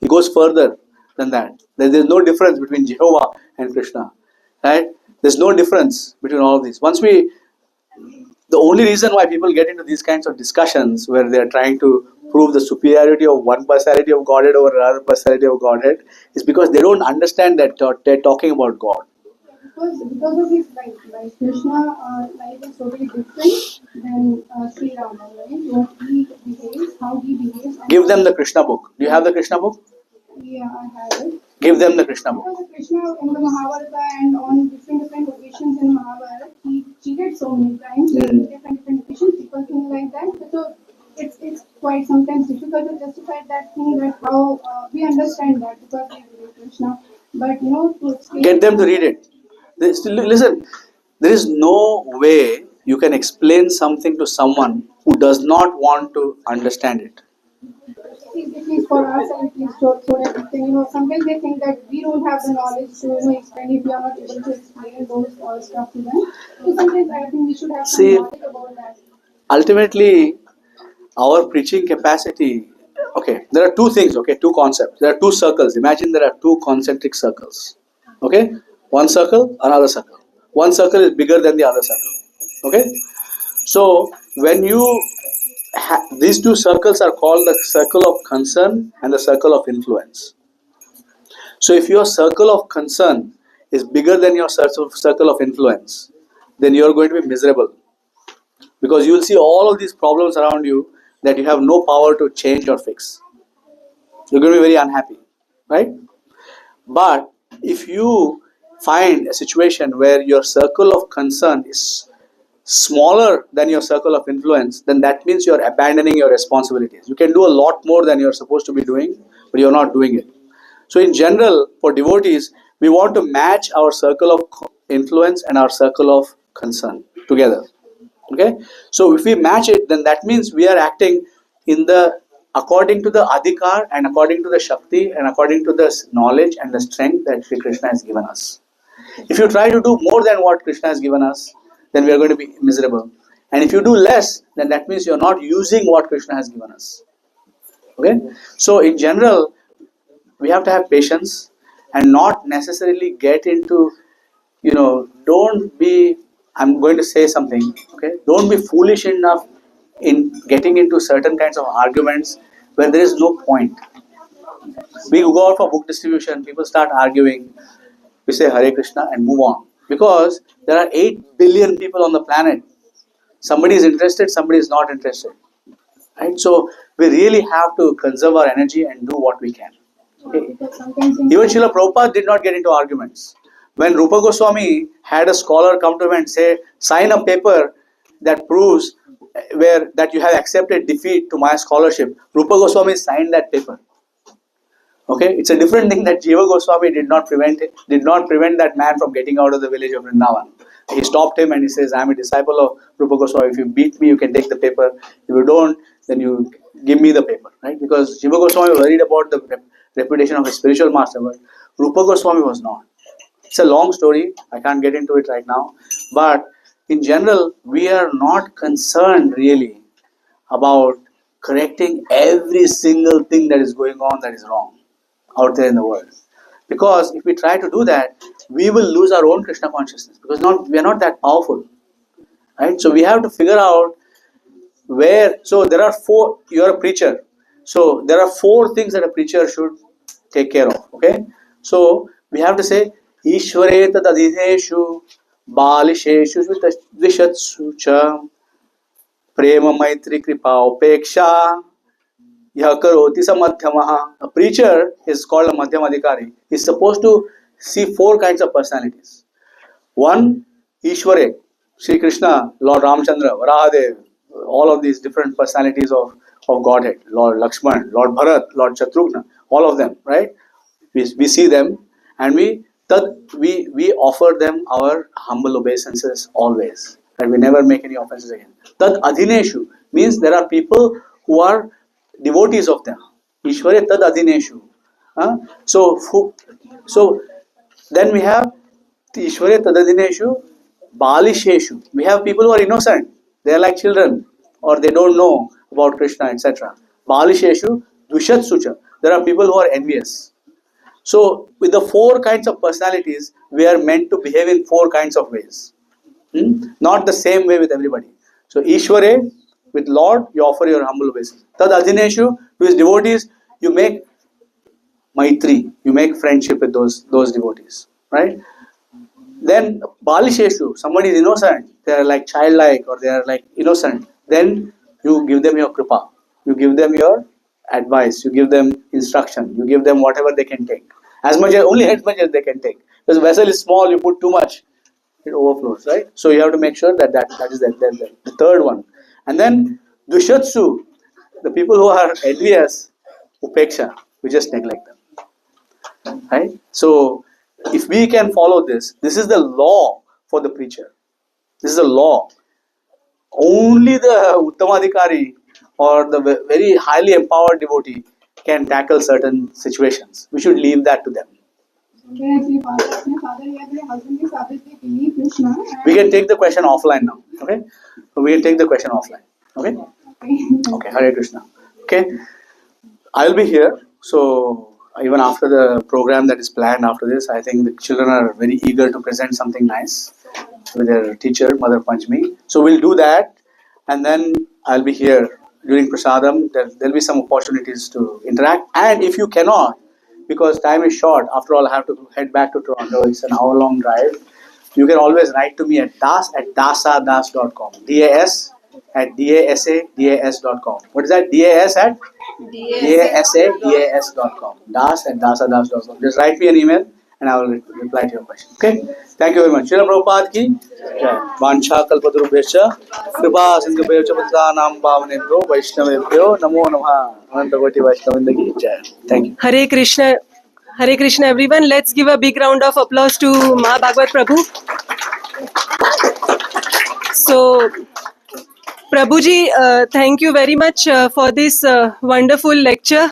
He goes further than that. There is no difference between Jehovah and Krishna, right? There's no difference between all of these. The only reason why people get into these kinds of discussions where they are trying to prove the superiority of one personality of Godhead over another personality of Godhead is because they don't understand that they're talking about God. Because of his life, like Krishna life is totally different than Sri Rama, right? What he behaves, how he behaves. And Give them the Krishna book. Do you have the Krishna book? Yeah, I have it. Give them the Krishna book. Because Krishna in the Mahabharata and on different occasions in Mahabharata, he cheated so many times in different occasions. People think like that. So it's quite sometimes difficult to justify that thing. That how we understand that because we believe Krishna, but to explain. Get them to read it. Listen, there is no way you can explain something to someone who does not want to understand it. At least for us, at least so that we can, sometimes they think that we don't have the knowledge to explain if we are not able to explain those stuff to them. So sometimes I think we should have some See, knowledge about that. ultimately, our preaching capacity, okay, there are two things, okay, two concepts. There are two circles. Imagine there are two concentric circles, okay? One circle, another circle. One circle is bigger than the other circle, okay? So, when these two circles are called the circle of concern and the circle of influence. So, if your circle of concern is bigger than your circle of influence, then you are going to be miserable. Because you will see all of these problems around you that you have no power to change or fix. You're going to be very unhappy, right? But if you find a situation where your circle of concern is smaller than your circle of influence, then that means you're abandoning your responsibilities. You can do a lot more than you're supposed to be doing, but you're not doing it. So in general, for devotees, we want to match our circle of influence and our circle of concern together. Okay, so if we match it, then that means we are acting according to the adhikar and according to the shakti and according to the knowledge and the strength that Sri Krishna has given us. If you try to do more than what Krishna has given us, then we are going to be miserable. And if you do less, then that means you are not using what Krishna has given us. Okay, so in general, we have to have patience and not necessarily get into, don't be. I'm going to say something, okay? Don't be foolish enough in getting into certain kinds of arguments where there is no point. We go out for book distribution, people start arguing, we say Hare Krishna and move on. Because there are 8 billion people on the planet. Somebody is interested, somebody is not interested. Right? So we really have to conserve our energy and do what we can. Okay? Even Srila Prabhupada did not get into arguments. When Rupa Goswami had a scholar come to him and say, sign a paper that proves that you have accepted defeat to my scholarship, Rupa Goswami signed that paper. Okay, it's a different thing that Jiva Goswami did not prevent that man from getting out of the village of Vrindavan. He stopped him and he says, I am a disciple of Rupa Goswami. If you beat me, you can take the paper. If you don't, then you give me the paper, right? Because Jiva Goswami was worried about the reputation of his spiritual master, but Rupa Goswami was not. It's a long story. I can't get into it right now. But in general, we are not concerned really about correcting every single thing that is going on that is wrong out there in the world. Because if we try to do that, we will lose our own Krishna consciousness. Because we are not that powerful. Right? So we have to figure out where. So there are 4. You are a preacher. So there are 4 things that a preacher should take care of. Okay? So we have to say, Ishvare tad adhideshu balisheshu vishatsu cha prema maitri kripa upeksha Yah karoti sa madhyamaha. A preacher is called a madhyamadhikari. He's supposed to see four kinds of personalities. One, Ishware, Sri Krishna, Lord Ramchandra, Varahadev, all of these different personalities of Godhead, Lord Lakshman, Lord Bharat, Lord Shatrughna, all of them, right? We see them and we offer them our humble obeisances always. And we never make any offenses again. Tad adhineshu means there are people who are devotees of them. Ishware tad adhineshu. So then we have Ishware tadadineshu, balisheshu. We have people who are innocent. They are like children or they don't know about Krishna, etc. Balisheshu, dushatsucha. There are people who are envious. So with the four kinds of personalities, we are meant to behave in four kinds of ways. Not the same way with everybody. So Ishware, with Lord, you offer your humble obeisance. Tad adhineshu, to his devotees, you make maitri, you make friendship with those devotees. Right? Then balisheshu, somebody is innocent, they are like childlike or they are like innocent, then you give them your kripa, you give them your advice, you give them instruction, you give them whatever they can take, only as much as they can take. Because the vessel is small, you put too much, it overflows, right? So you have to make sure that is the third one. And then dushatsu, the people who are envious, upeksha, we just neglect them, right? So if we can follow this is the law for the preacher. This is the law. Only the Uttamadhikari or the very highly empowered devotee can tackle certain situations. We should leave that to them. When I say father, yeah, my husband is obviously believe Krishna. We can take the question offline now. Okay? We can take the question offline. Okay? Okay, Hare Krishna. Okay? I'll be here. So even after the program that is planned after this, I think the children are very eager to present something nice with their teacher, Mother Panchami. So we'll do that, and then I'll be here during Prasadam. There'll be some opportunities to interact. And if you cannot, because time is short, after all, I have to head back to Toronto. It's an hour-long drive. You can always write to me at das@dasadas.com. das@das.com. What is that? das@das.com. das@dasadas.com. Just write me an email and I will reply to your question. Okay? Thank you very much. Srila Prabhupada ki jai. Vancha kalpadrubhescha kripa sindhubhyo cha patranam bhavanebhyo vaishnavebhyo namo namah. Anantagoti Vaishnavrinda ki jai. Thank you. Hare Krishna. Hare Krishna, everyone. Let's give a big round of applause to Mahabhagavad Prabhu. So, Prabhuji, thank you very much for this wonderful lecture.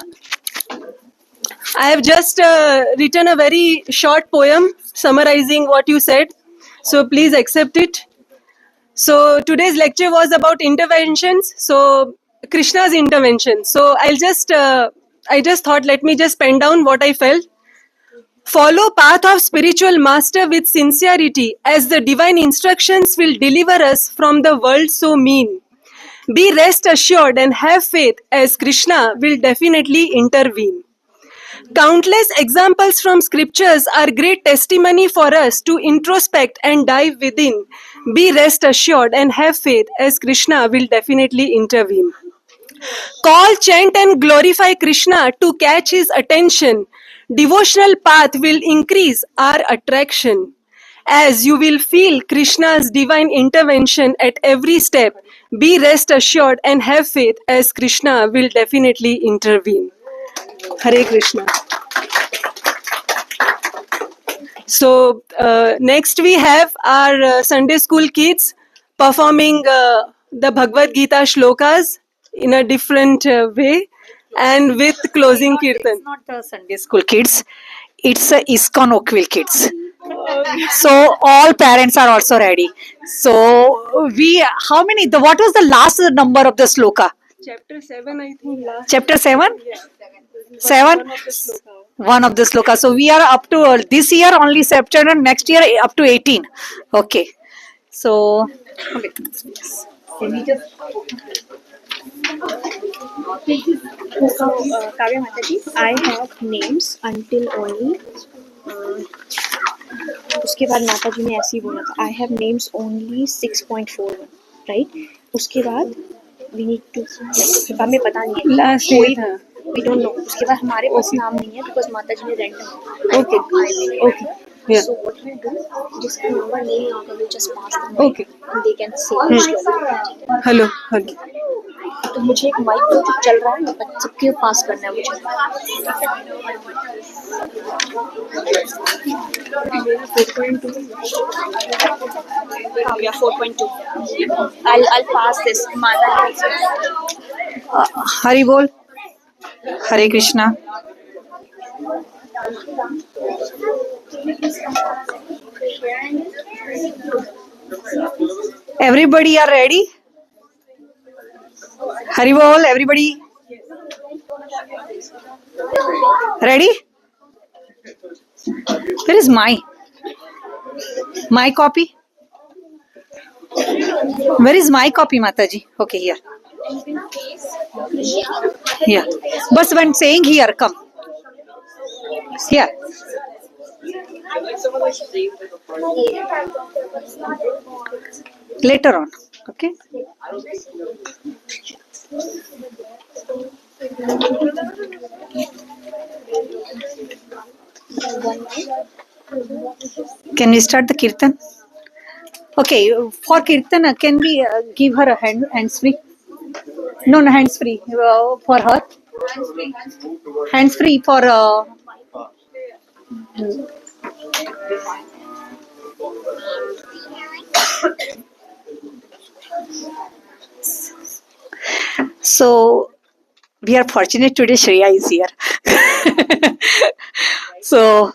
I have just written a very short poem summarizing what you said. So, please accept it. So, today's lecture was about interventions. So, Krishna's intervention. So, I just thought, let me just pen down what I felt. Follow path of spiritual master with sincerity, as the divine instructions will deliver us from the world so mean. Be rest assured and have faith, as Krishna will definitely intervene. Countless examples from scriptures are great testimony for us to introspect and dive within. Be rest assured and have faith, as Krishna will definitely intervene. Call, chant and glorify Krishna to catch his attention. Devotional path will increase our attraction. As you will feel Krishna's divine intervention at every step, be rest assured and have faith, as Krishna will definitely intervene. Hare Krishna. So next we have our Sunday school kids performing the Bhagavad Gita shlokas in a different way and with closing kirtan. It's not the Sunday school kids. It's a ISKCON Oakville kids. So all parents are also ready. So what was the last number of the sloka? Chapter 7, I think. Chapter 7? 7? One of the sloka. So we are up to this year only chapter, next year up to 18. Okay. So can we just Kavya Mataji, I have names until only. उसके बाद माता जी ने ऐसे ही बोला था, I have names only 6.41, right? उसके बाद वी नीड टू like हमें पता नहीं है लास्ट कोई था. वी डोंट नो उसके बाद हमारे पास नाम नहीं है बिकॉज माता जी ने rent Okay. Okay. Yeah. So what we do जिसका नंबर नहीं होगा we just pass them Okay. And they can say Hello. Hello. तो मुझे एक माइक जो चल रहा है ना सबके पास करना है मुझे 4.2 I'll pass this माता हरि बोल. हरे Krishna. Everybody are ready? Hari bol, everybody. Ready? Where is my copy? Where is my copy, Mataji? Okay, here. Here. But when saying here, come. Here. Later on. Okay. Can we start the kirtan? Okay, for kirtan, can we give her a hands free? No, hands free for her. Hands free for. So we are fortunate today. Shreya is here. So.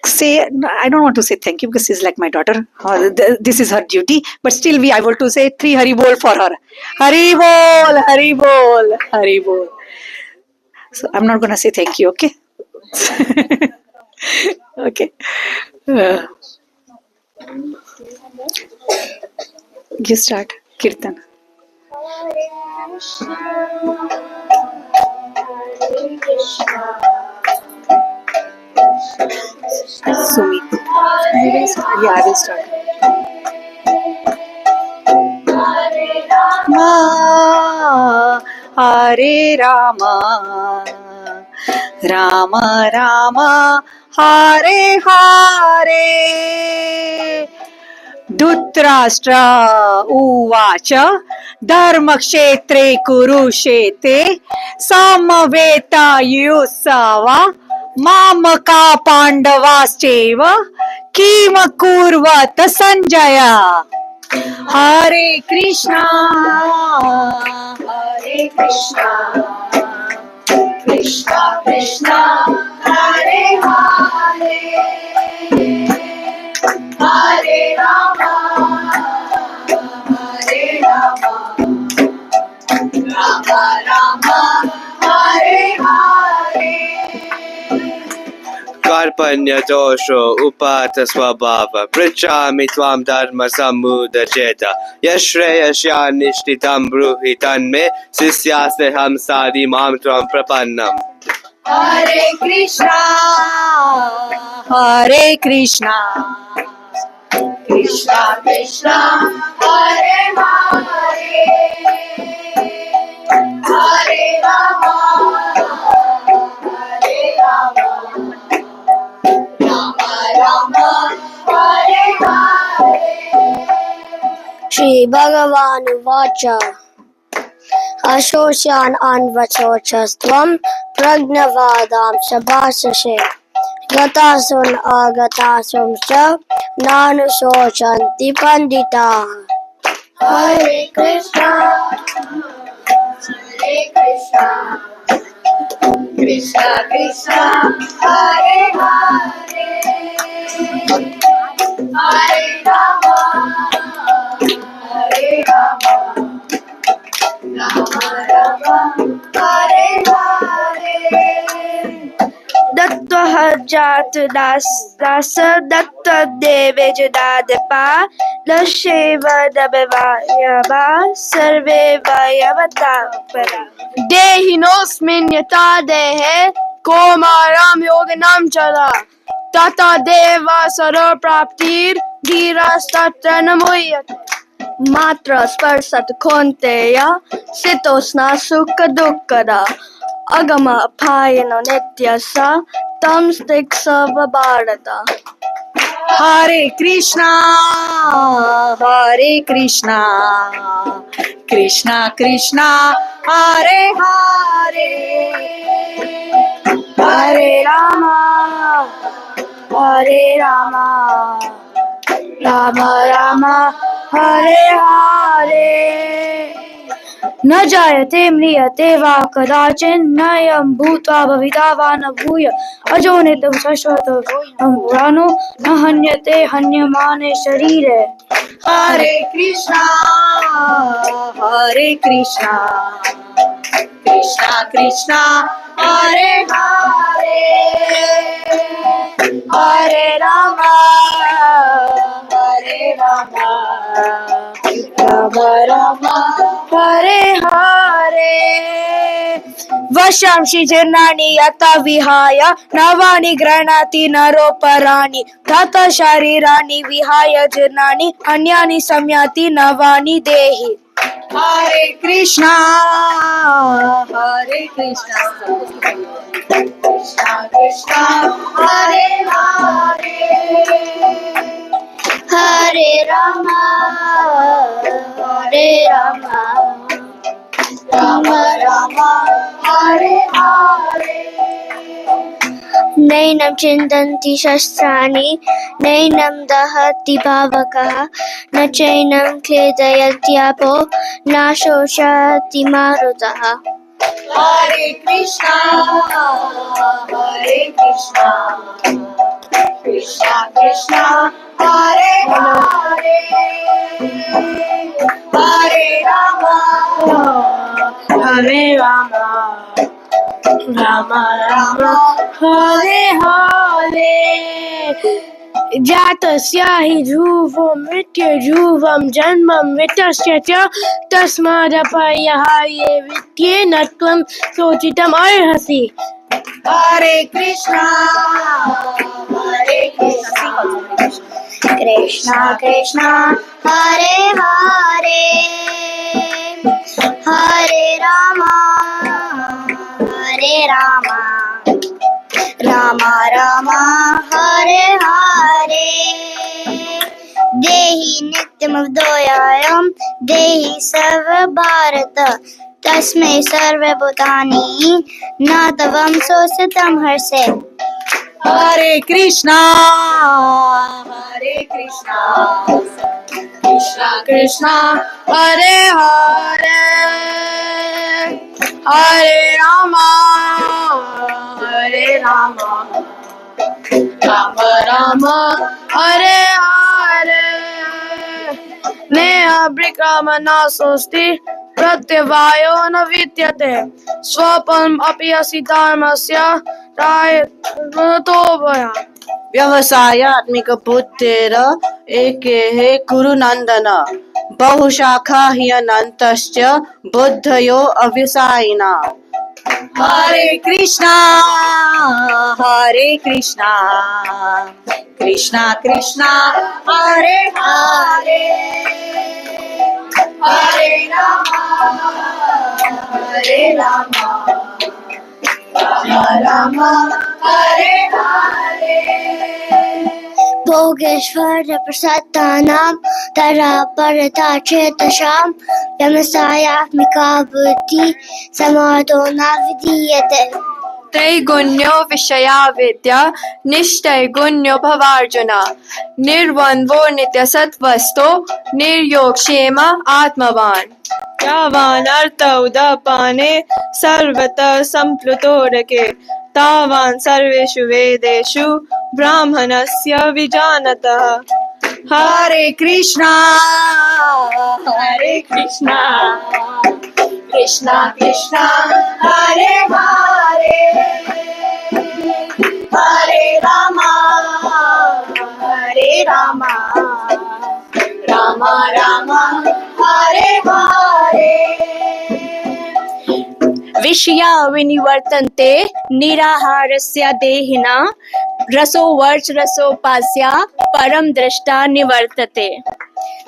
Say, I don't want to say thank you because she's like my daughter. This is her duty, but still we are able to say 3 Hari Bol for her. Hari Bol, Hari Bol, Hari Bol. So I'm not gonna say thank you, okay? Okay. You start Kirtan. Sumi. Yeah, I will start. Hare Rama, Rama Rama, Hare Hare. Dhutarashtra uvacha dharmakshetre kurushete samaveta yusava mamaka pandavascheva kima kurvata sanjaya. Hare Krishna, Hare Krishna, Krishna Krishna, Hare Hare, Hare Rama, Hare Rama, Rama Rama, Hare Hare. Karpanya dosho upata swabhava Prichami tvam dharma samudacheta Yashreya shanishtitam bruhi tanme Sisyaste hamsadi mam tvam prapannam. Hare Krishna, Hare Krishna, Krishna Krishna, Hare Hare, Hare Rama, Hare Rama, Rama Rama, Hare Hare. Shri Bhagavan Vacha Ashoshan Anvachochastvam Pragnavadam Sabhasashe Gatasun Agatasum Cha Nanusoshanti Pandita. Hare Krishna, Hare Krishna, Krishna Krishna, Hare Hare, Hare Rama, Hare Rama, Rama Rama, Hare Hare. Dattva Jat Dasa Datta Deve Jadadapa Lasheva Dabevayava Sarve Vayavatapara Dehinosmin Yata Dehe Komaram Yoganam Chala Tata Deva Sara Praptir Giras Tatra Namoyate मात्र स्पर्शत कौन्तेय शीतोष्ण सुख दुःखद अगम अपायन नित्यस तं तिष्ठव Bharat. Hare Krishna, Hare Krishna, Krishna Krishna, Hare Hare, Hare Rama, Hare Rama, Rama Rama, Hare Hare. न जायते म्रियते वा कदाचिन् नयं भूत्वा भविता वा न भूय अजो नित्यं शाश्वतोऽयं पुराणो न हन्यते हन्यमाने शरीरे। हरे कृष्णा कृष्णा कृष्णा हरे हरे, हरे राम राम राम हरे हरे। वशांसि जीर्णानि यथा विहाय नवानि गृह्णाति नरोपराणि तथा शरीराणि विहाय जीर्णानि अन्यानि संयाति नवानि देहि। हरे कृष्णा कृष्णा कृष्णा हरे हरे, हरे राम राम राम हरे हरे। नैनं चिन्तन्ति शस्त्राणि नैनं दहति पावकः न चैनं क्लेदयत्यापो न शोषयति मारुतः। हरे कृष्णा कृष्णा कृष्णा हरे हरे, हरे राम राम राम हरे हरे। जातस्य हि ध्रुवो मृत्युर्ध्रुवं जन्मं मृतस्य च तस्मादपायहाये विद्ये न त्वं शोचितुम् अर्हसि। हरे कृष्णा कृष्णा कृष्णा हरे हरे, हरे राम राम राम हरे हरे। देहि नित्यमवदोयायं देहि सर्व भारत तस्मै सर्वभूतानि न तवं शोषितं हर्षे। हरे कृष्णा कृष्णा कृष्णा हरे हरे, हरे राम राम हरे हरे। नेह विक्रमणा स्वस्ति प्रत्यवायो न विद्यते स्वपनम् अपि असि धर्मस्य रायतो भया। व्यवसायात्मिक बुद्धिर एकेः कुरु नन्दन बहुशाखा ह्यनन्तश्च बुद्धयो अव्यवसायिना। हरे कृष्णा कृष्णा कृष्णा हरे हरे, हरे राम राम हरे हरे। भोगेश्वर प्रसन्नानां तरा परता चेतसां व्यवसायात्मिका बुद्धि समादो न विधीयते। त्रैगुण्यो विषया विद्या निष्त्रैगुण्यो भवार्जुन निर्द्वन्द्वो नित्यसत्त्वस्थो निर्योगक्षेम आत्मवान्। यावान् अर्थ उदपाने सर्वतः सम्प्लुतोदके तावान् सर्वेषु वेदेषु ब्राह्मणस्य विजानतः। हरे कृष्णा कृष्णा कृष्णा हरे हरे, हरे राम राम हरे हरे। विषया विनिवर्तन्ते निराहारस्य देहिना रसो वर्ष रसोपास्या परम दृष्टा निवर्तते।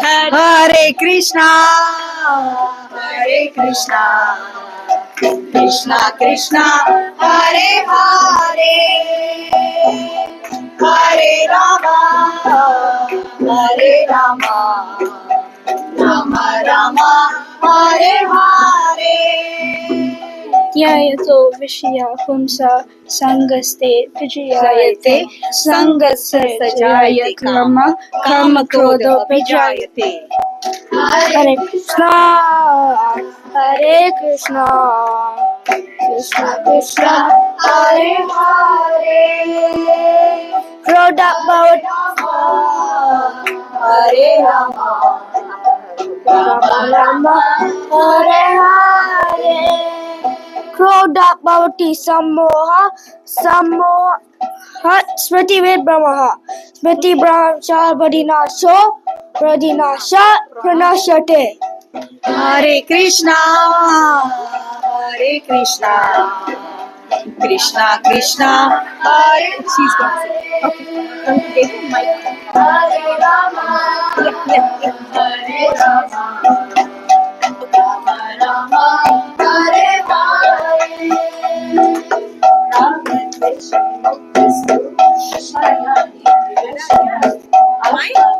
हरे कृष्णा कृष्णा कृष्णा हरे हरे हरे रामा राम राम हरे हरे। ध्यायतो विषया पुंसा संगस्ते विजयायते संगस्य सजायते कर्म कर्म क्रोधो विजायते। हरे कृष्णा कृष्णा कृष्णा हरे हरे क्रोध भवति हरे राम राम हरे हरे क्रोध भवति सम्मोह स्मृति विभ्रमः स्मृति भ्रंशः बधिनाश प्रणाश्यते। हरे कृष्णा कृष्णा कृष्णा हरे हरे राम हरे राम राम हरे हरे राम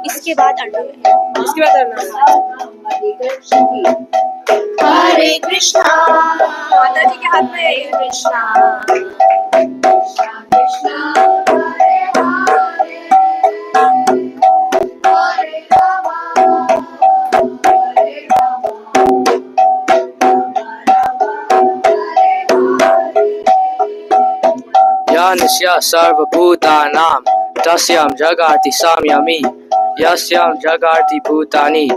इसके बाद हरे कृष्णा माता जी के हाथ में है कृष्णा कृष्णा हरे हरे हरे राम हरे राम यानस्या सर्वभूतानां तस्यां जगाति संयमी यस्यां जगाति भूतानि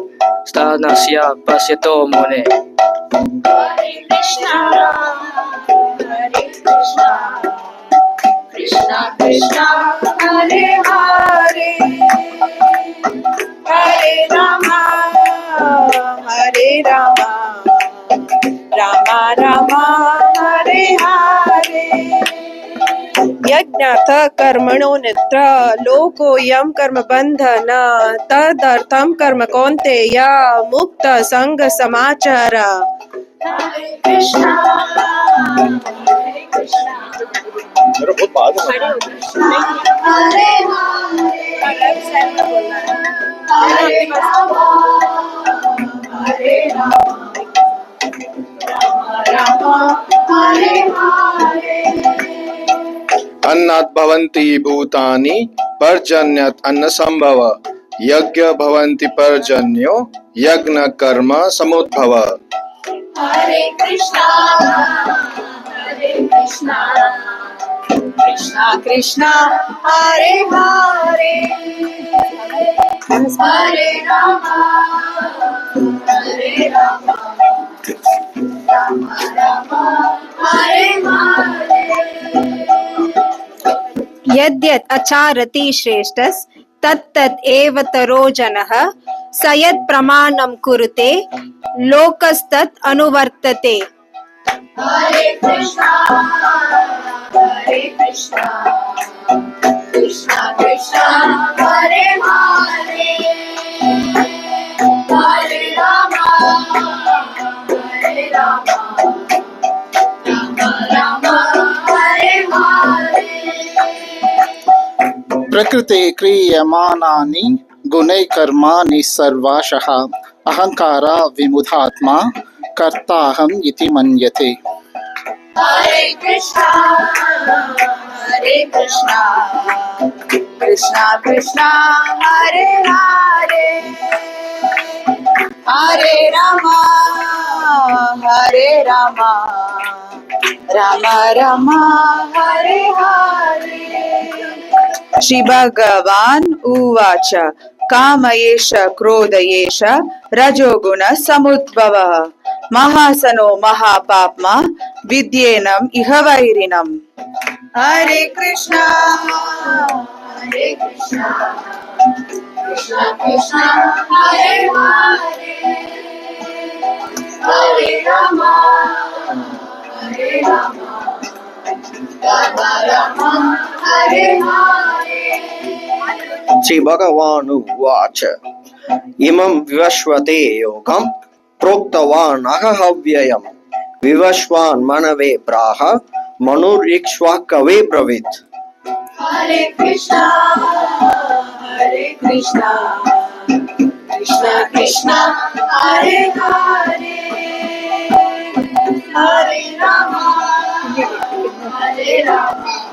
तस्य पश्यतो मुने। हरे कृष्णा कृष्णा कृष्णा हरे हरे हरे राम राम राम हरे हरे। यज्ञाथ कर्मणो नित्र लोकोऽयं कर्मबन्धन तदर्थं कर्म कौन्तेय मुक्त संग समाचार। हरे कृष्णा हरे हरे हरे राम हरे राम राम हरे हरे। अन्नात् भवन्ति भूतानि पर्जन्यात् अन्न संभव यज्ञ भवन्ति पर्जन्यो यज्ञ कर्म समुद्भव। हरे कृष्णा कृष्णा कृष्णा हरे हरे हरे राम राम राम हरे हरे। यद्यत् आचरति श्रेष्ठस् तत्तत् एव तरो जनः स यत् प्रमाणं कुरुते लोकस्तत् अनुवर्तते। हरे कृष्णा कृष्णा कृष्णा हरे हरे हरे राम राम राम हरे हरे। प्रकृते क्रियमाणानि गुणैः कर्माणि सर्वशः अहंकारा विमुधात्मा कर्ताहम् इति मन्यते। हरे कृष्णा कृष्णा कृष्णा हरे हरे हरे राम राम राम हरे हरे। श्री भगवान उवाच काम एष क्रोध एष रजोगुण समुद्भवः महासनो महापाप्मा विद्येनम् इह वैरिणम्। हरे कृष्णा कृष्णा कृष्णा हरे हरे हरे राम राम राम श्रीभगवानुवाच इमं विवस्वते योगं प्रोक्तवान् अहव्ययम् विवस्वान् मनवे प्राह मनुरीक्ष्वाकवे ब्रवीत् Hare Krishna, Krishna Krishna, Hare Hare, Hare Rama, Hare Rama.